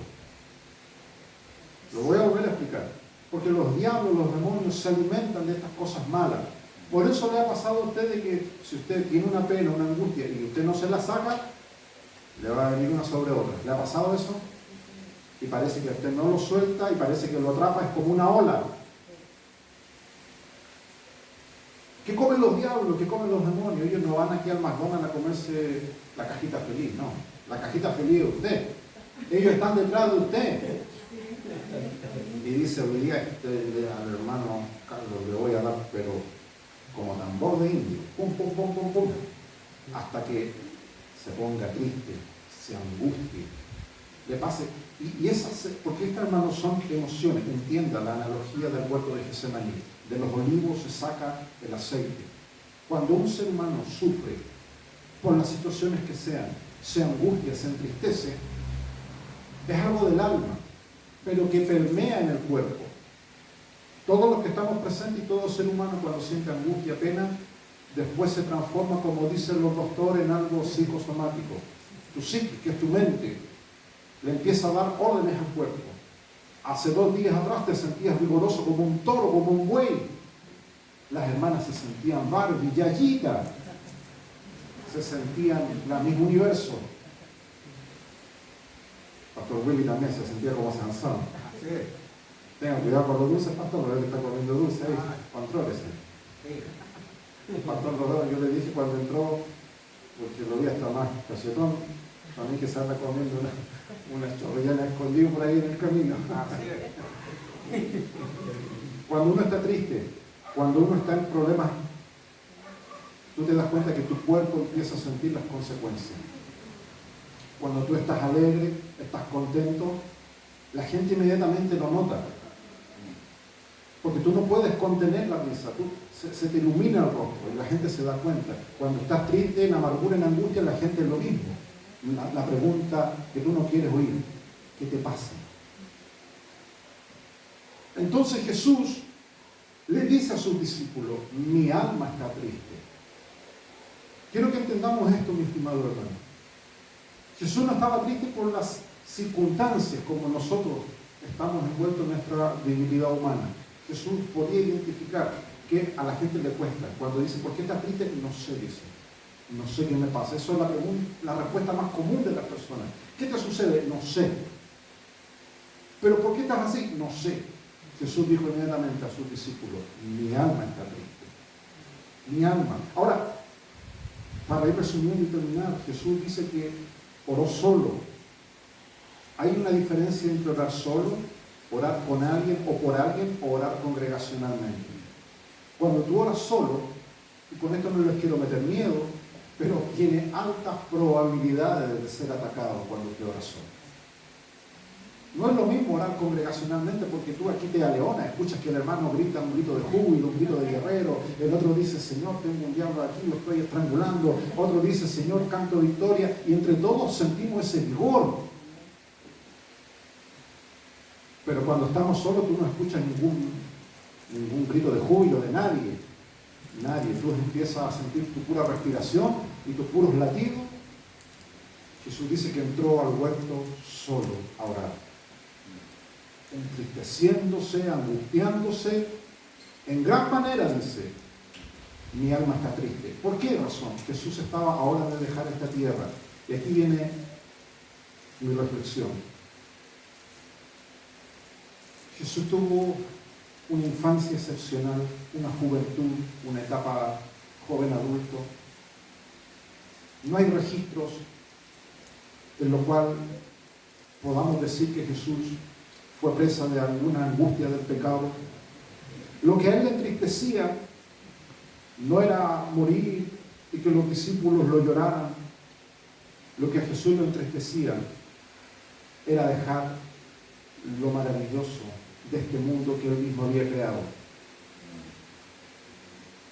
Lo voy a volver a explicar, porque los diablos, los demonios se alimentan de estas cosas malas. Por eso le ha pasado a usted de que si usted tiene una pena, una angustia, y usted no se la saca, le va a venir una sobre otra. ¿Le ha pasado eso? Y parece que usted no lo suelta y parece que lo atrapa, es como una ola. ¿Qué comen los diablos? ¿Qué comen los demonios? Ellos no van aquí al McDonald's a comerse la cajita feliz, no. La cajita feliz de usted. Ellos están detrás de usted. Y dice: hoy día al hermano Carlos le voy a dar, pero como tambor de indio, pum, pum, pum, pum, pum, hasta que se ponga triste, se angustie, le pase. Y esas, porque estas, hermanos, son emociones. Entienda la analogía del huerto de Getsemaní. de los olivos se saca el aceite. Cuando un ser humano sufre por las situaciones que sean, se angustia, se entristece, es algo del alma, pero que permea en el cuerpo. Todos los que estamos presentes y todo ser humano cuando siente angustia, pena, después se transforma, como dicen los doctores, en algo psicosomático. Tu psique, que es tu mente, le empieza a dar órdenes al cuerpo. Hace 2 días atrás te sentías vigoroso como un toro, como un buey. Las hermanas se sentían Barbie, Yayita. Se sentían la misma universo. Pastor Willy también se sentía como Sansón. Tengan cuidado con los dulces, pastor, porque él está comiendo dulce ahí. Contrólese. El pastor Rodón, yo le dije cuando entró, porque lo vi hasta más cachetón, a mí que se anda comiendo una chorrillana escondida por ahí en el camino. Cuando uno está triste, cuando uno está en problemas, tú te das cuenta que tu cuerpo empieza a sentir las consecuencias. Cuando tú estás alegre, estás contento, la gente inmediatamente lo nota. Porque tú no puedes contener la risa, se te ilumina el rostro y la gente se da cuenta. Cuando estás triste, en amargura, en angustia, la gente es lo mismo. La pregunta que tú no quieres oír, ¿qué te pasa? Entonces Jesús le dice a sus discípulos, mi alma está triste. Quiero que entendamos esto, mi estimado hermano. Jesús no estaba triste por las circunstancias como nosotros estamos envueltos en nuestra debilidad humana. Jesús podía identificar que a la gente le cuesta. Cuando dice, ¿por qué estás triste? No sé, dice. No sé qué me pasa. Eso es la respuesta más común de las personas. ¿Qué te sucede? No sé. ¿Pero por qué estás así? No sé. Jesús dijo inmediatamente a sus discípulos, mi alma está triste. Mi alma. Ahora, para ir resumiendo y terminar, Jesús dice que oró solo. Hay una diferencia entre orar solo, orar con alguien o por alguien, o orar congregacionalmente. Cuando tú oras solo, y con esto no les quiero meter miedo, pero tiene altas probabilidades de ser atacado cuando te oras solo. No es lo mismo orar congregacionalmente porque tú aquí te aleonas, escuchas que el hermano grita un grito de júbilo, un grito de guerrero, el otro dice, Señor, tengo un diablo aquí, lo estoy estrangulando, otro dice, Señor, canto victoria, y entre todos sentimos ese vigor. Pero cuando estamos solos tú no escuchas ningún grito de júbilo de nadie. Nadie. Tú empiezas a sentir tu pura respiración y tus puros latidos. Jesús dice que entró al huerto solo a orar. Entristeciéndose, angustiándose, en gran manera dice, mi alma está triste. ¿Por qué razón? Jesús estaba a hora de dejar esta tierra. Y aquí viene mi reflexión. Jesús tuvo una infancia excepcional, una juventud, una etapa joven adulto. No hay registros en lo cual podamos decir que Jesús fue presa de alguna angustia del pecado. Lo que a él le entristecía no era morir y que los discípulos lo lloraran. Lo que a Jesús le entristecía era dejar lo maravilloso de este mundo que él mismo había creado.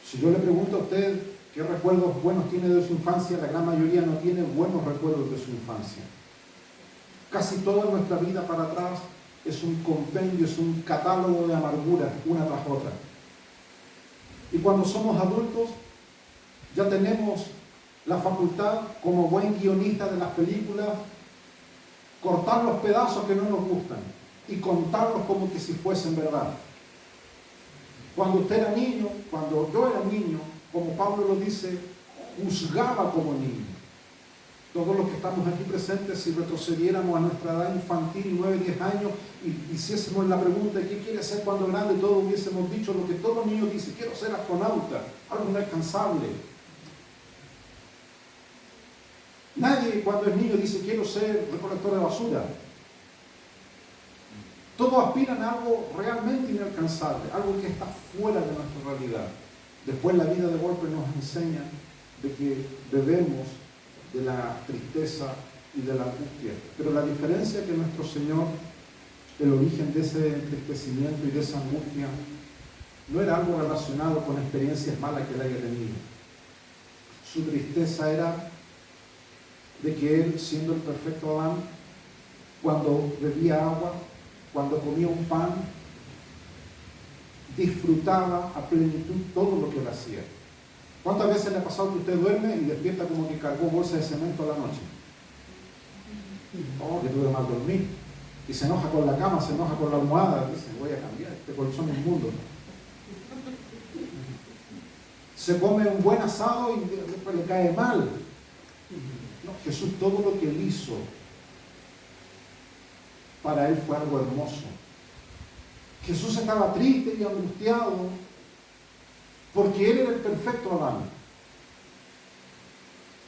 Si yo le pregunto a usted qué recuerdos buenos tiene de su infancia, la gran mayoría no tiene buenos recuerdos de su infancia. Casi toda nuestra vida para atrás es un compendio, es un catálogo de amargura, una tras otra. Y cuando somos adultos, ya tenemos la facultad, como buen guionista de las películas, cortar los pedazos que no nos gustan y contarlos como que si fuesen verdad. Cuando usted era niño, cuando yo era niño, como Pablo lo dice, juzgaba como niño. Todos los que estamos aquí presentes, si retrocediéramos a nuestra edad infantil, 9, 10 años, y hiciésemos la pregunta, ¿qué quiere ser cuando grande? Todos hubiésemos dicho lo que todo niño dice, quiero ser astronauta, algo inalcanzable. Nadie cuando es niño dice, quiero ser recolector de basura. Todos aspiran a algo realmente inalcanzable, algo que está fuera de nuestra realidad. Después la vida de golpe nos enseña de que debemos de la tristeza y de la angustia. Pero la diferencia es que nuestro Señor, el origen de ese entristecimiento y de esa angustia, no era algo relacionado con experiencias malas que él haya tenido. Su tristeza era de que él, siendo el perfecto Adán, cuando bebía agua, cuando comía un pan, disfrutaba a plenitud todo lo que él hacía. ¿Cuántas veces le ha pasado que usted duerme y despierta como que cargó bolsa de cemento a la noche? Oh, que tuve mal dormir. Y se enoja con la cama, se enoja con la almohada. Dice, voy a cambiar, este colchón inmundo. Se come un buen asado y después le cae mal. No, Jesús, todo lo que él hizo, para él fue algo hermoso. Jesús estaba triste y angustiado porque él era el perfecto Adán.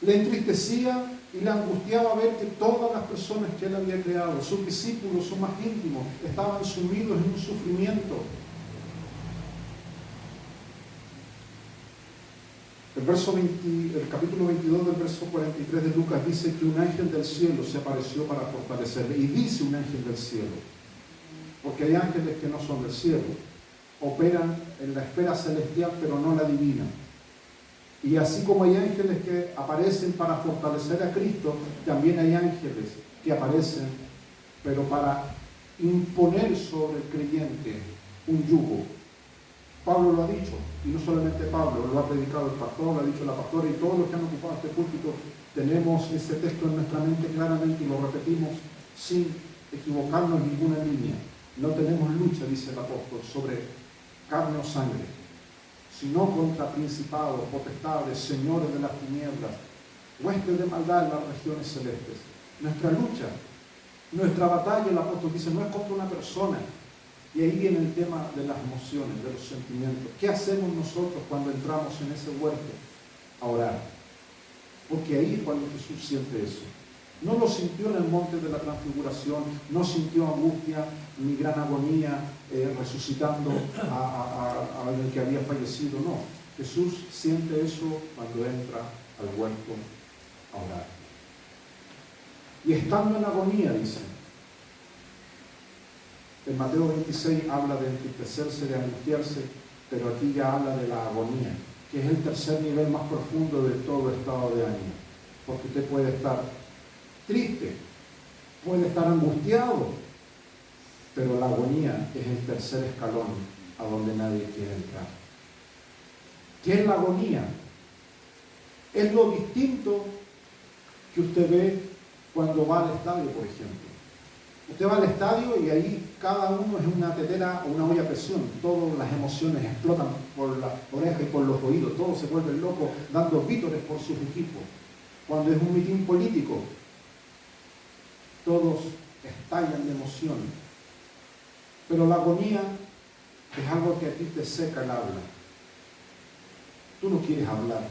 Le entristecía y le angustiaba ver que todas las personas que él había creado, sus discípulos, sus más íntimos, estaban sumidos en un sufrimiento. El capítulo 22 del verso 43 de Lucas dice que un ángel del cielo se apareció para fortalecerle. Y dice un ángel del cielo, porque hay ángeles que no son del cielo, operan en la esfera celestial pero no la divina. Y así como hay ángeles que aparecen para fortalecer a Cristo, también hay ángeles que aparecen pero para imponer sobre el creyente un yugo. Pablo lo ha dicho, y no solamente Pablo, lo ha predicado el pastor, lo ha dicho la pastora, y todos los que han ocupado este púlpito tenemos ese texto en nuestra mente claramente y lo repetimos sin equivocarnos en ninguna línea. No tenemos lucha, dice el apóstol, sobre carne o sangre, sino contra principados, potestades, señores de las tinieblas, huestes de maldad en las regiones celestes. Nuestra lucha, nuestra batalla, el apóstol dice, no es contra una persona. Y ahí viene el tema de las emociones, de los sentimientos. ¿Qué hacemos nosotros cuando entramos en ese huerto a orar? Porque ahí es cuando Jesús siente eso. No lo sintió en el monte de la transfiguración, no sintió angustia ni gran agonía resucitando al que había fallecido, no. Jesús siente eso cuando entra al huerto a orar. Y estando en agonía, dice. En Mateo 26 habla de entristecerse, de angustiarse, pero aquí ya habla de la agonía, que es el tercer nivel más profundo de todo estado de ánimo. Porque usted puede estar triste, puede estar angustiado, pero la agonía es el tercer escalón a donde nadie quiere entrar. ¿Qué es la agonía? Es lo distinto que usted ve cuando va al estadio, por ejemplo. Usted va al estadio y ahí cada uno es una tetera o una olla a presión. Todas las emociones explotan por la oreja y por los oídos. Todos se vuelven locos dando vítores por sus equipos. Cuando es un mitin político, todos estallan de emoción. Pero la agonía es algo que a ti te seca el habla. Tú no quieres hablar,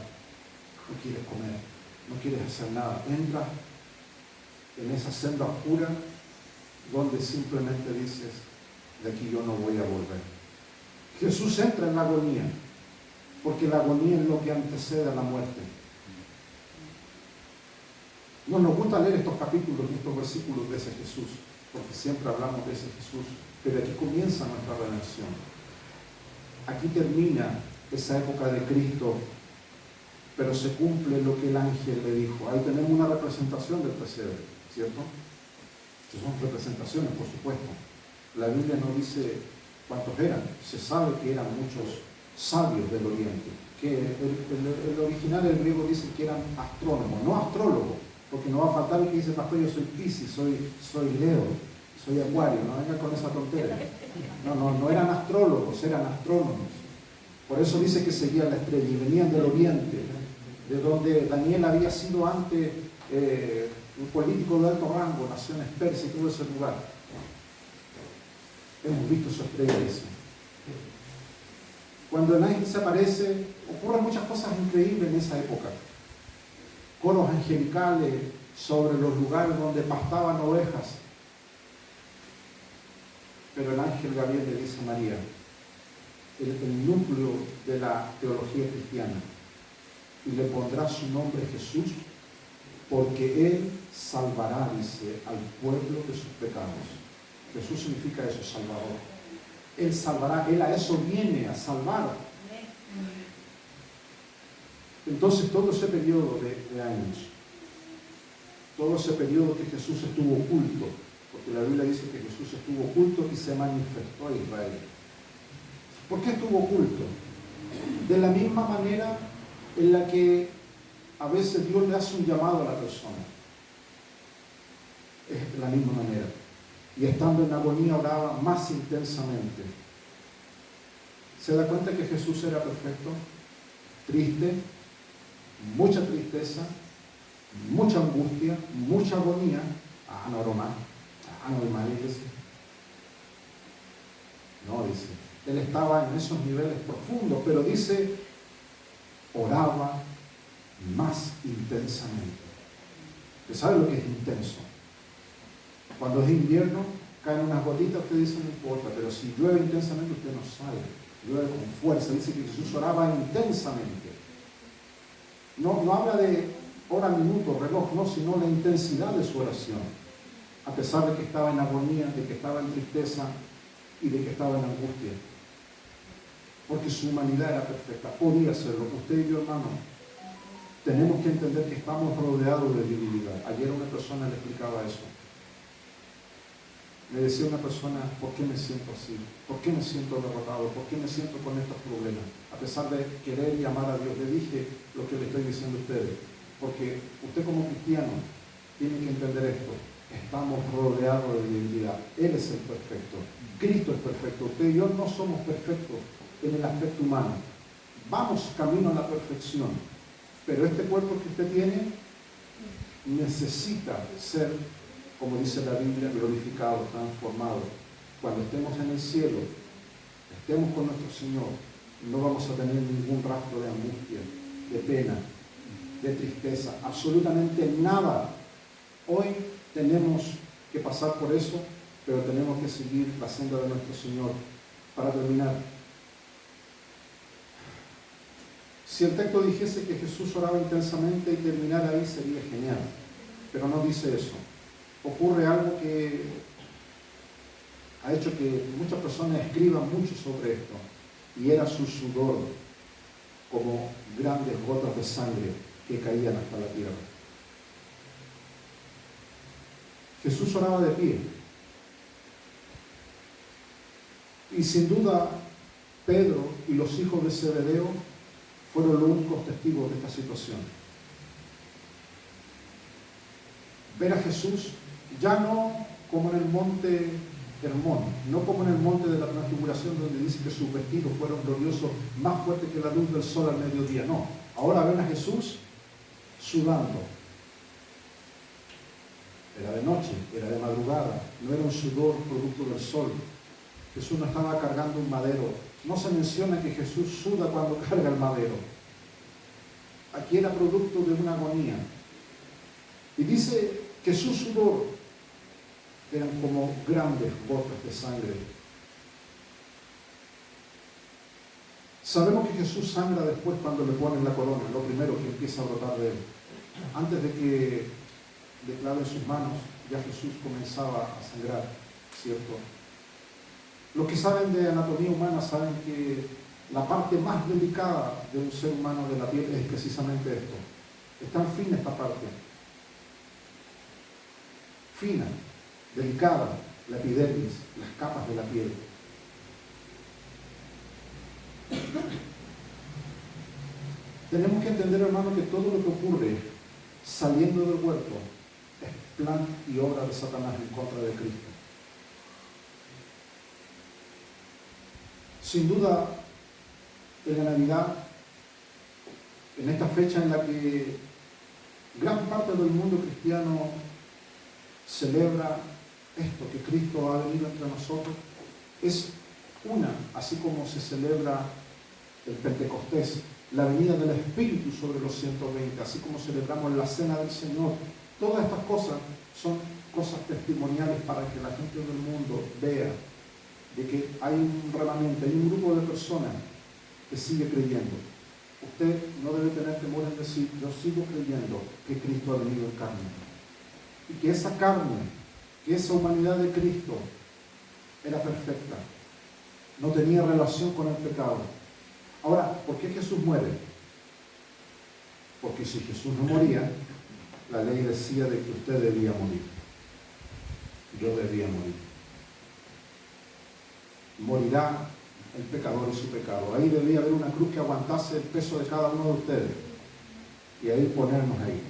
no quieres comer, no quieres hacer nada. Entras en esa senda oscura donde simplemente dices, de aquí yo no voy a volver. Jesús entra en la agonía, porque la agonía es lo que antecede a la muerte. No nos gusta leer estos capítulos y estos versículos de ese Jesús, porque siempre hablamos de ese Jesús, pero aquí comienza nuestra redención. Aquí termina esa época de Cristo, pero se cumple lo que el ángel le dijo. Ahí tenemos una representación del pesebre, ¿cierto? Son representaciones, por supuesto. La Biblia no dice cuántos eran. Se sabe que eran muchos sabios del Oriente. Que el original del griego dice que eran astrónomos, no astrólogos, porque no va a faltar el que dice, pastor, yo soy Piscis, soy Leo, soy Acuario, no venga con esa tontería. No eran astrólogos, eran astrónomos. Por eso dice que seguían la estrella y venían del Oriente, de donde Daniel había sido antes un político de alto rango, naciones persas y todo ese lugar. Hemos visto su estrella, dice. Cuando el ángel se aparece, ocurren muchas cosas increíbles en esa época. Coros angelicales sobre los lugares donde pastaban ovejas. Pero el ángel Gabriel le dice a María, el núcleo de la teología cristiana, y le pondrá su nombre Jesús, porque Él salvará, dice, al pueblo de sus pecados. Jesús significa eso, Salvador. Él salvará, Él a eso viene, a salvar. Entonces todo ese periodo de años, todo ese periodo que Jesús estuvo oculto, porque la Biblia dice que Jesús estuvo oculto y se manifestó a Israel. ¿Por qué estuvo oculto? De la misma manera en la que a veces Dios le hace un llamado a la persona. Es de la misma manera. Y estando en agonía oraba más intensamente. ¿Se da cuenta que Jesús era perfecto? Triste, mucha tristeza, mucha angustia, mucha agonía. Normal. Normal, dice. No, dice. Él estaba en esos niveles profundos, pero dice, oraba más intensamente. ¿Usted sabe lo que es intenso? Cuando es invierno, caen unas gotitas, usted dice, no importa, pero si llueve intensamente, usted no sabe. Llueve con fuerza. Dice que Jesús oraba intensamente. No habla de hora, minuto, reloj, no, sino la intensidad de su oración. A pesar de que estaba en agonía, de que estaba en tristeza y de que estaba en angustia. Porque su humanidad era perfecta, podía serlo. Usted y yo, hermano, tenemos que entender que estamos rodeados de debilidad. Ayer una persona le explicaba eso. Me decía una persona, ¿por qué me siento así? ¿Por qué me siento derrotado? ¿Por qué me siento con estos problemas? A pesar de querer y amar a Dios, le dije lo que le estoy diciendo a ustedes. Porque usted como cristiano tiene que entender esto. Estamos rodeados de debilidad. Él es el perfecto. Cristo es perfecto. Usted y yo no somos perfectos en el aspecto humano. Vamos camino a la perfección. Pero este cuerpo que usted tiene necesita ser, como dice la Biblia, glorificado, transformado. Cuando estemos en el cielo, estemos con nuestro Señor, no vamos a tener ningún rastro de angustia, de pena, de tristeza, absolutamente nada. Hoy tenemos que pasar por eso, pero tenemos que seguir la senda de nuestro Señor. Para terminar, si el texto dijese que Jesús oraba intensamente y terminar ahí sería genial, pero no dice eso. Ocurre algo que ha hecho que muchas personas escriban mucho sobre esto, y era su sudor como grandes gotas de sangre que caían hasta la tierra. Jesús oraba de pie, y sin duda Pedro y los hijos de Zebedeo fueron los únicos testigos de esta situación. Ver a Jesús ya no como en el monte Hermón, no como en el monte de la Transfiguración, donde dice que sus vestidos fueron gloriosos, más fuertes que la luz del sol al mediodía. No, ahora ven a Jesús sudando. Era de noche, era de madrugada, no era un sudor producto del sol. Jesús no estaba cargando un madero. No se menciona que Jesús suda cuando carga el madero. Aquí era producto de una agonía. Y dice que su sudor eran como grandes gotas de sangre. Sabemos que Jesús sangra después cuando le ponen la corona, lo primero que empieza a brotar de él. Antes de que le claven sus manos, ya Jesús comenzaba a sangrar, ¿cierto? Los que saben de anatomía humana saben que la parte más delicada de un ser humano, de la piel, es precisamente esto. Es tan fina esta parte. Fina, delicada, la epidermis, las capas de la piel. Tenemos que entender, hermano, que todo lo que ocurre saliendo del cuerpo es plan y obra de Satanás en contra de Cristo. Sin duda, en la Navidad, en esta fecha en la que gran parte del mundo cristiano celebra esto, que Cristo ha venido entre nosotros, es una, así como se celebra el Pentecostés, la venida del Espíritu sobre los 120, así como celebramos la Cena del Señor. Todas estas cosas son cosas testimoniales para que la gente del mundo vea de que hay un remanente, hay un grupo de personas que sigue creyendo. Usted no debe tener temor en decir, yo sigo creyendo que Cristo ha venido en carne. Y que esa carne, que esa humanidad de Cristo era perfecta. no tenía relación con el pecado. Ahora, ¿por qué Jesús muere? Porque si Jesús no moría, la ley decía de que usted debía morir. Yo debía morir. Morirá el pecador y su pecado. Ahí debía haber una cruz que aguantase el peso de cada uno de ustedes. Y ahí ponernos ahí.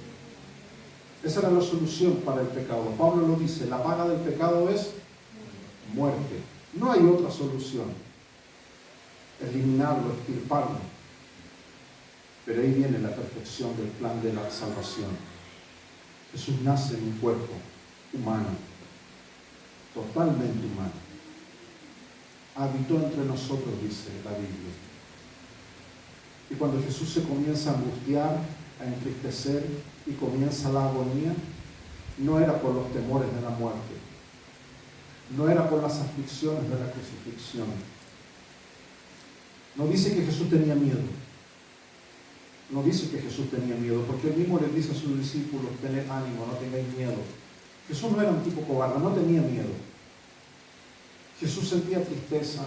Esa era la solución para el pecado. Pablo lo dice, la paga del pecado es muerte. No hay otra solución. Eliminarlo, extirparlo. Pero ahí viene la perfección del plan de la salvación. Jesús nace en un cuerpo humano, totalmente humano. Habitó entre nosotros, dice la Biblia. Y cuando Jesús se comienza a angustiar, a entristecer y comienza la agonía, no era por los temores de la muerte, no era por las aflicciones de la crucifixión. No dice que Jesús tenía miedo. No dice que Jesús tenía miedo, porque él mismo les dice a sus discípulos, tened ánimo, no tengáis miedo. Jesús no era un tipo cobarde, no tenía miedo. Jesús sentía tristeza,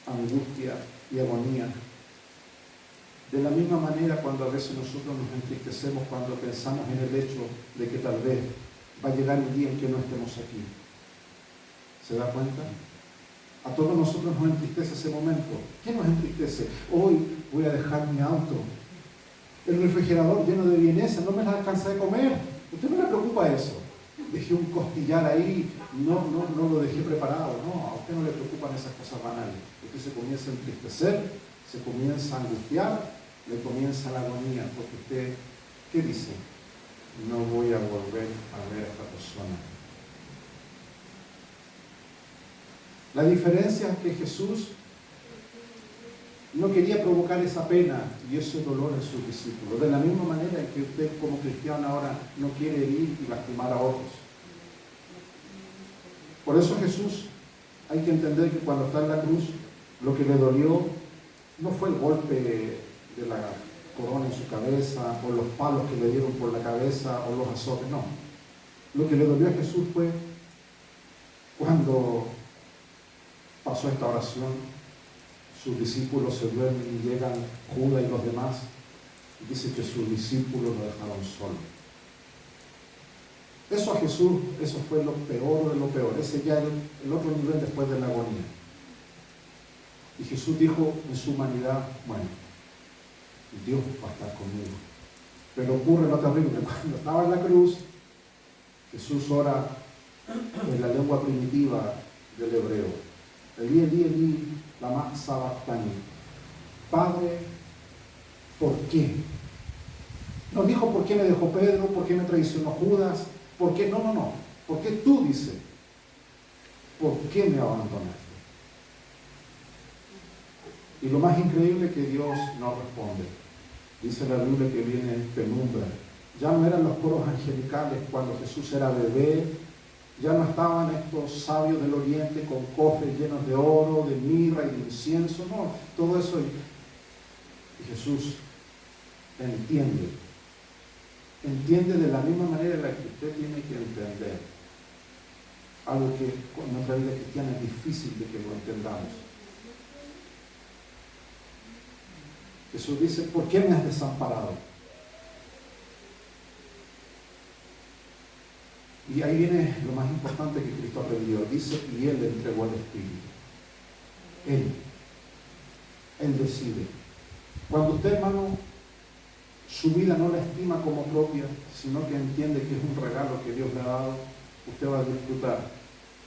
angustia y agonía. De la misma manera cuando a veces nosotros nos entristecemos cuando pensamos en el hecho de que tal vez va a llegar el día en que no estemos aquí. ¿Se da cuenta? A todos nosotros nos entristece ese momento. ¿Qué nos entristece? Hoy voy a dejar mi auto. El refrigerador lleno de vienesa, no me la alcanza de comer. ¿A usted no le preocupa eso? Dejé un costillar ahí, no lo dejé preparado. No, a usted no le preocupan esas cosas banales. Usted se comienza a entristecer, se comienza a angustiar, le comienza la agonía, porque usted, ¿qué dice? No voy a volver a ver a esta persona. La diferencia es que Jesús no quería provocar esa pena y ese dolor en sus discípulos, de la misma manera en que usted como cristiano ahora no quiere herir y lastimar a otros. Por eso Jesús, hay que entender que cuando está en la cruz, lo que le dolió no fue el golpe de la corona en su cabeza, o los palos que le dieron por la cabeza, o los azotes, no. Lo que le dolió a Jesús fue cuando pasó esta oración, sus discípulos se duermen y llegan Judas y los demás, y dice que sus discípulos lo dejaron solo. Eso a Jesús, eso fue lo peor de lo peor, ese ya era el otro nivel después de la agonía. Y Jesús dijo en su humanidad, bueno, Dios va a estar conmigo. Pero ocurre lo terrible, cuando estaba en la cruz, Jesús ora en la lengua primitiva del hebreo. Elí, Elí, Elí, lama sabactani. Padre, ¿por qué? No dijo por qué me dejó Pedro, por qué me traicionó Judas, por qué, no. ¿Por qué tú dices? ¿Por qué me abandonaste? Y lo más increíble es que Dios no responde. Dice la Biblia que viene penumbra. Ya no eran los coros angelicales cuando Jesús era bebé, ya no estaban estos sabios del oriente con cofres llenos de oro, de mirra y de incienso, no, todo eso. Y Jesús entiende de la misma manera en la que usted tiene que entender. Algo que en nuestra vida cristiana es difícil de que lo entendamos. Jesús dice, ¿por qué me has desamparado? Y ahí viene lo más importante que Cristo aprendió. Dice, y Él le entregó el Espíritu. Él decide. Cuando usted, hermano, su vida no la estima como propia, sino que entiende que es un regalo que Dios le ha dado, usted va a disfrutar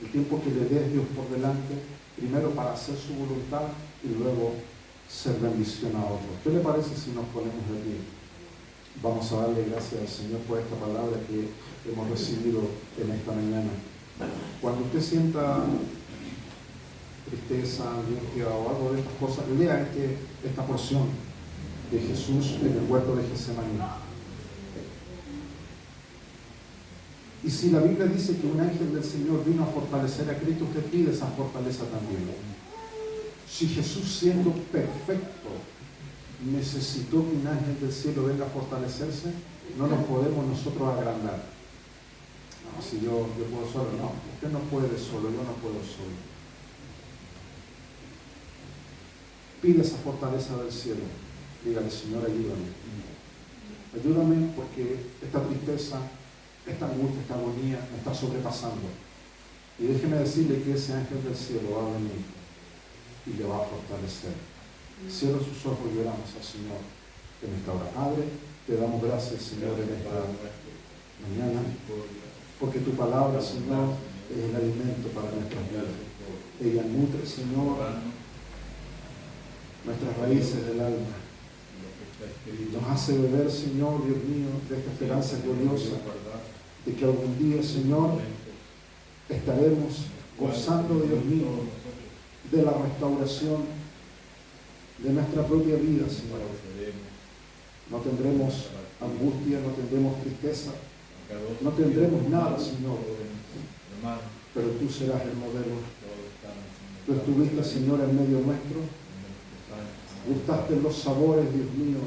el tiempo que le dé Dios por delante, primero para hacer su voluntad y luego ser bendición a otros. ¿Qué le parece si nos ponemos de pie? Vamos a darle gracias al Señor por esta palabra que hemos recibido en esta mañana. Cuando usted sienta tristeza, angustia o algo de estas cosas, lea esta porción de Jesús en el huerto de Getsemaní. Y si la Biblia dice que un ángel del Señor vino a fortalecer a Cristo, usted pide esa fortaleza también. Si Jesús, siendo perfecto, necesitó que un ángel del cielo venga a fortalecerse, no nos podemos nosotros agrandar. No, si yo puedo solo, no, usted no puede solo, yo no puedo solo. Pide esa fortaleza del cielo. Dígale, Señor, ayúdame. Ayúdame porque esta tristeza, esta angustia, esta agonía me está sobrepasando. Y déjeme decirle que ese ángel del cielo va a venir y le va a fortalecer. Cierra sus ojos y oramos al Señor en esta hora. Padre, te damos gracias, Señor, en esta mañana, porque tu palabra, Señor, es el alimento para nuestras vidas. Ella nutre, Señor, nuestras raíces del alma. Nos hace beber, Señor, Dios mío, de esta esperanza gloriosa de que algún día, Señor, estaremos gozando, Dios mío, de la restauración de nuestra propia vida, Señor. No tendremos angustia, no tendremos tristeza, no tendremos nada, Señor, pero tú serás el modelo. Tú estuviste, Señor, en medio nuestro, gustaste los sabores, Dios mío,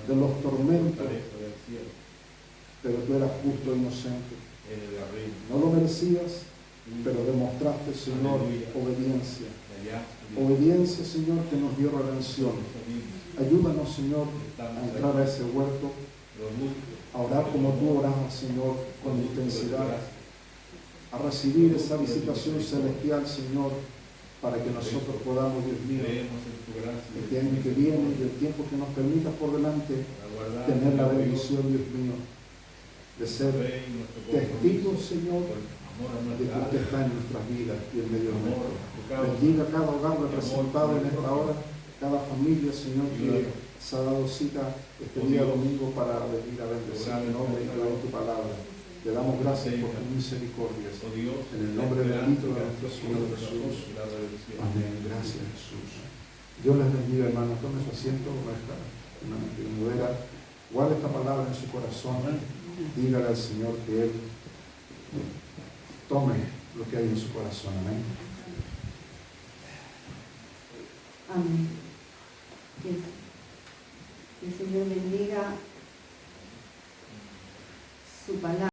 de los tormentos, pero tú eras justo e inocente. No lo merecías, pero demostraste, Señor, obediencia. Obediencia, Señor, que nos dio redención. Ayúdanos, Señor, a entrar a ese huerto, a orar como tú orabas, Señor, con intensidad, a recibir esa visitación celestial, Señor, para que nosotros podamos, Dios mío, el año que viene y el tiempo que nos permita por delante, tener la bendición, Dios mío, de ser testigos, Señor, de que usted está en nuestras vidas y en medio nuestro. Bendiga cada hogar representado en esta hora, cada familia, Señor, que se ha dado cita este día domingo para venir a bendecir el nombre y traer tu palabra. Le damos gracias por tu misericordia. En el nombre bendito de nuestro Señor Jesús. Amén. Gracias, Jesús. Dios les bendiga, hermanos. Tome su asiento. Guarde esta palabra en su corazón. Dígale al Señor que Él tome lo que hay en su corazón. Amén. Amén. Que el Señor bendiga su palabra.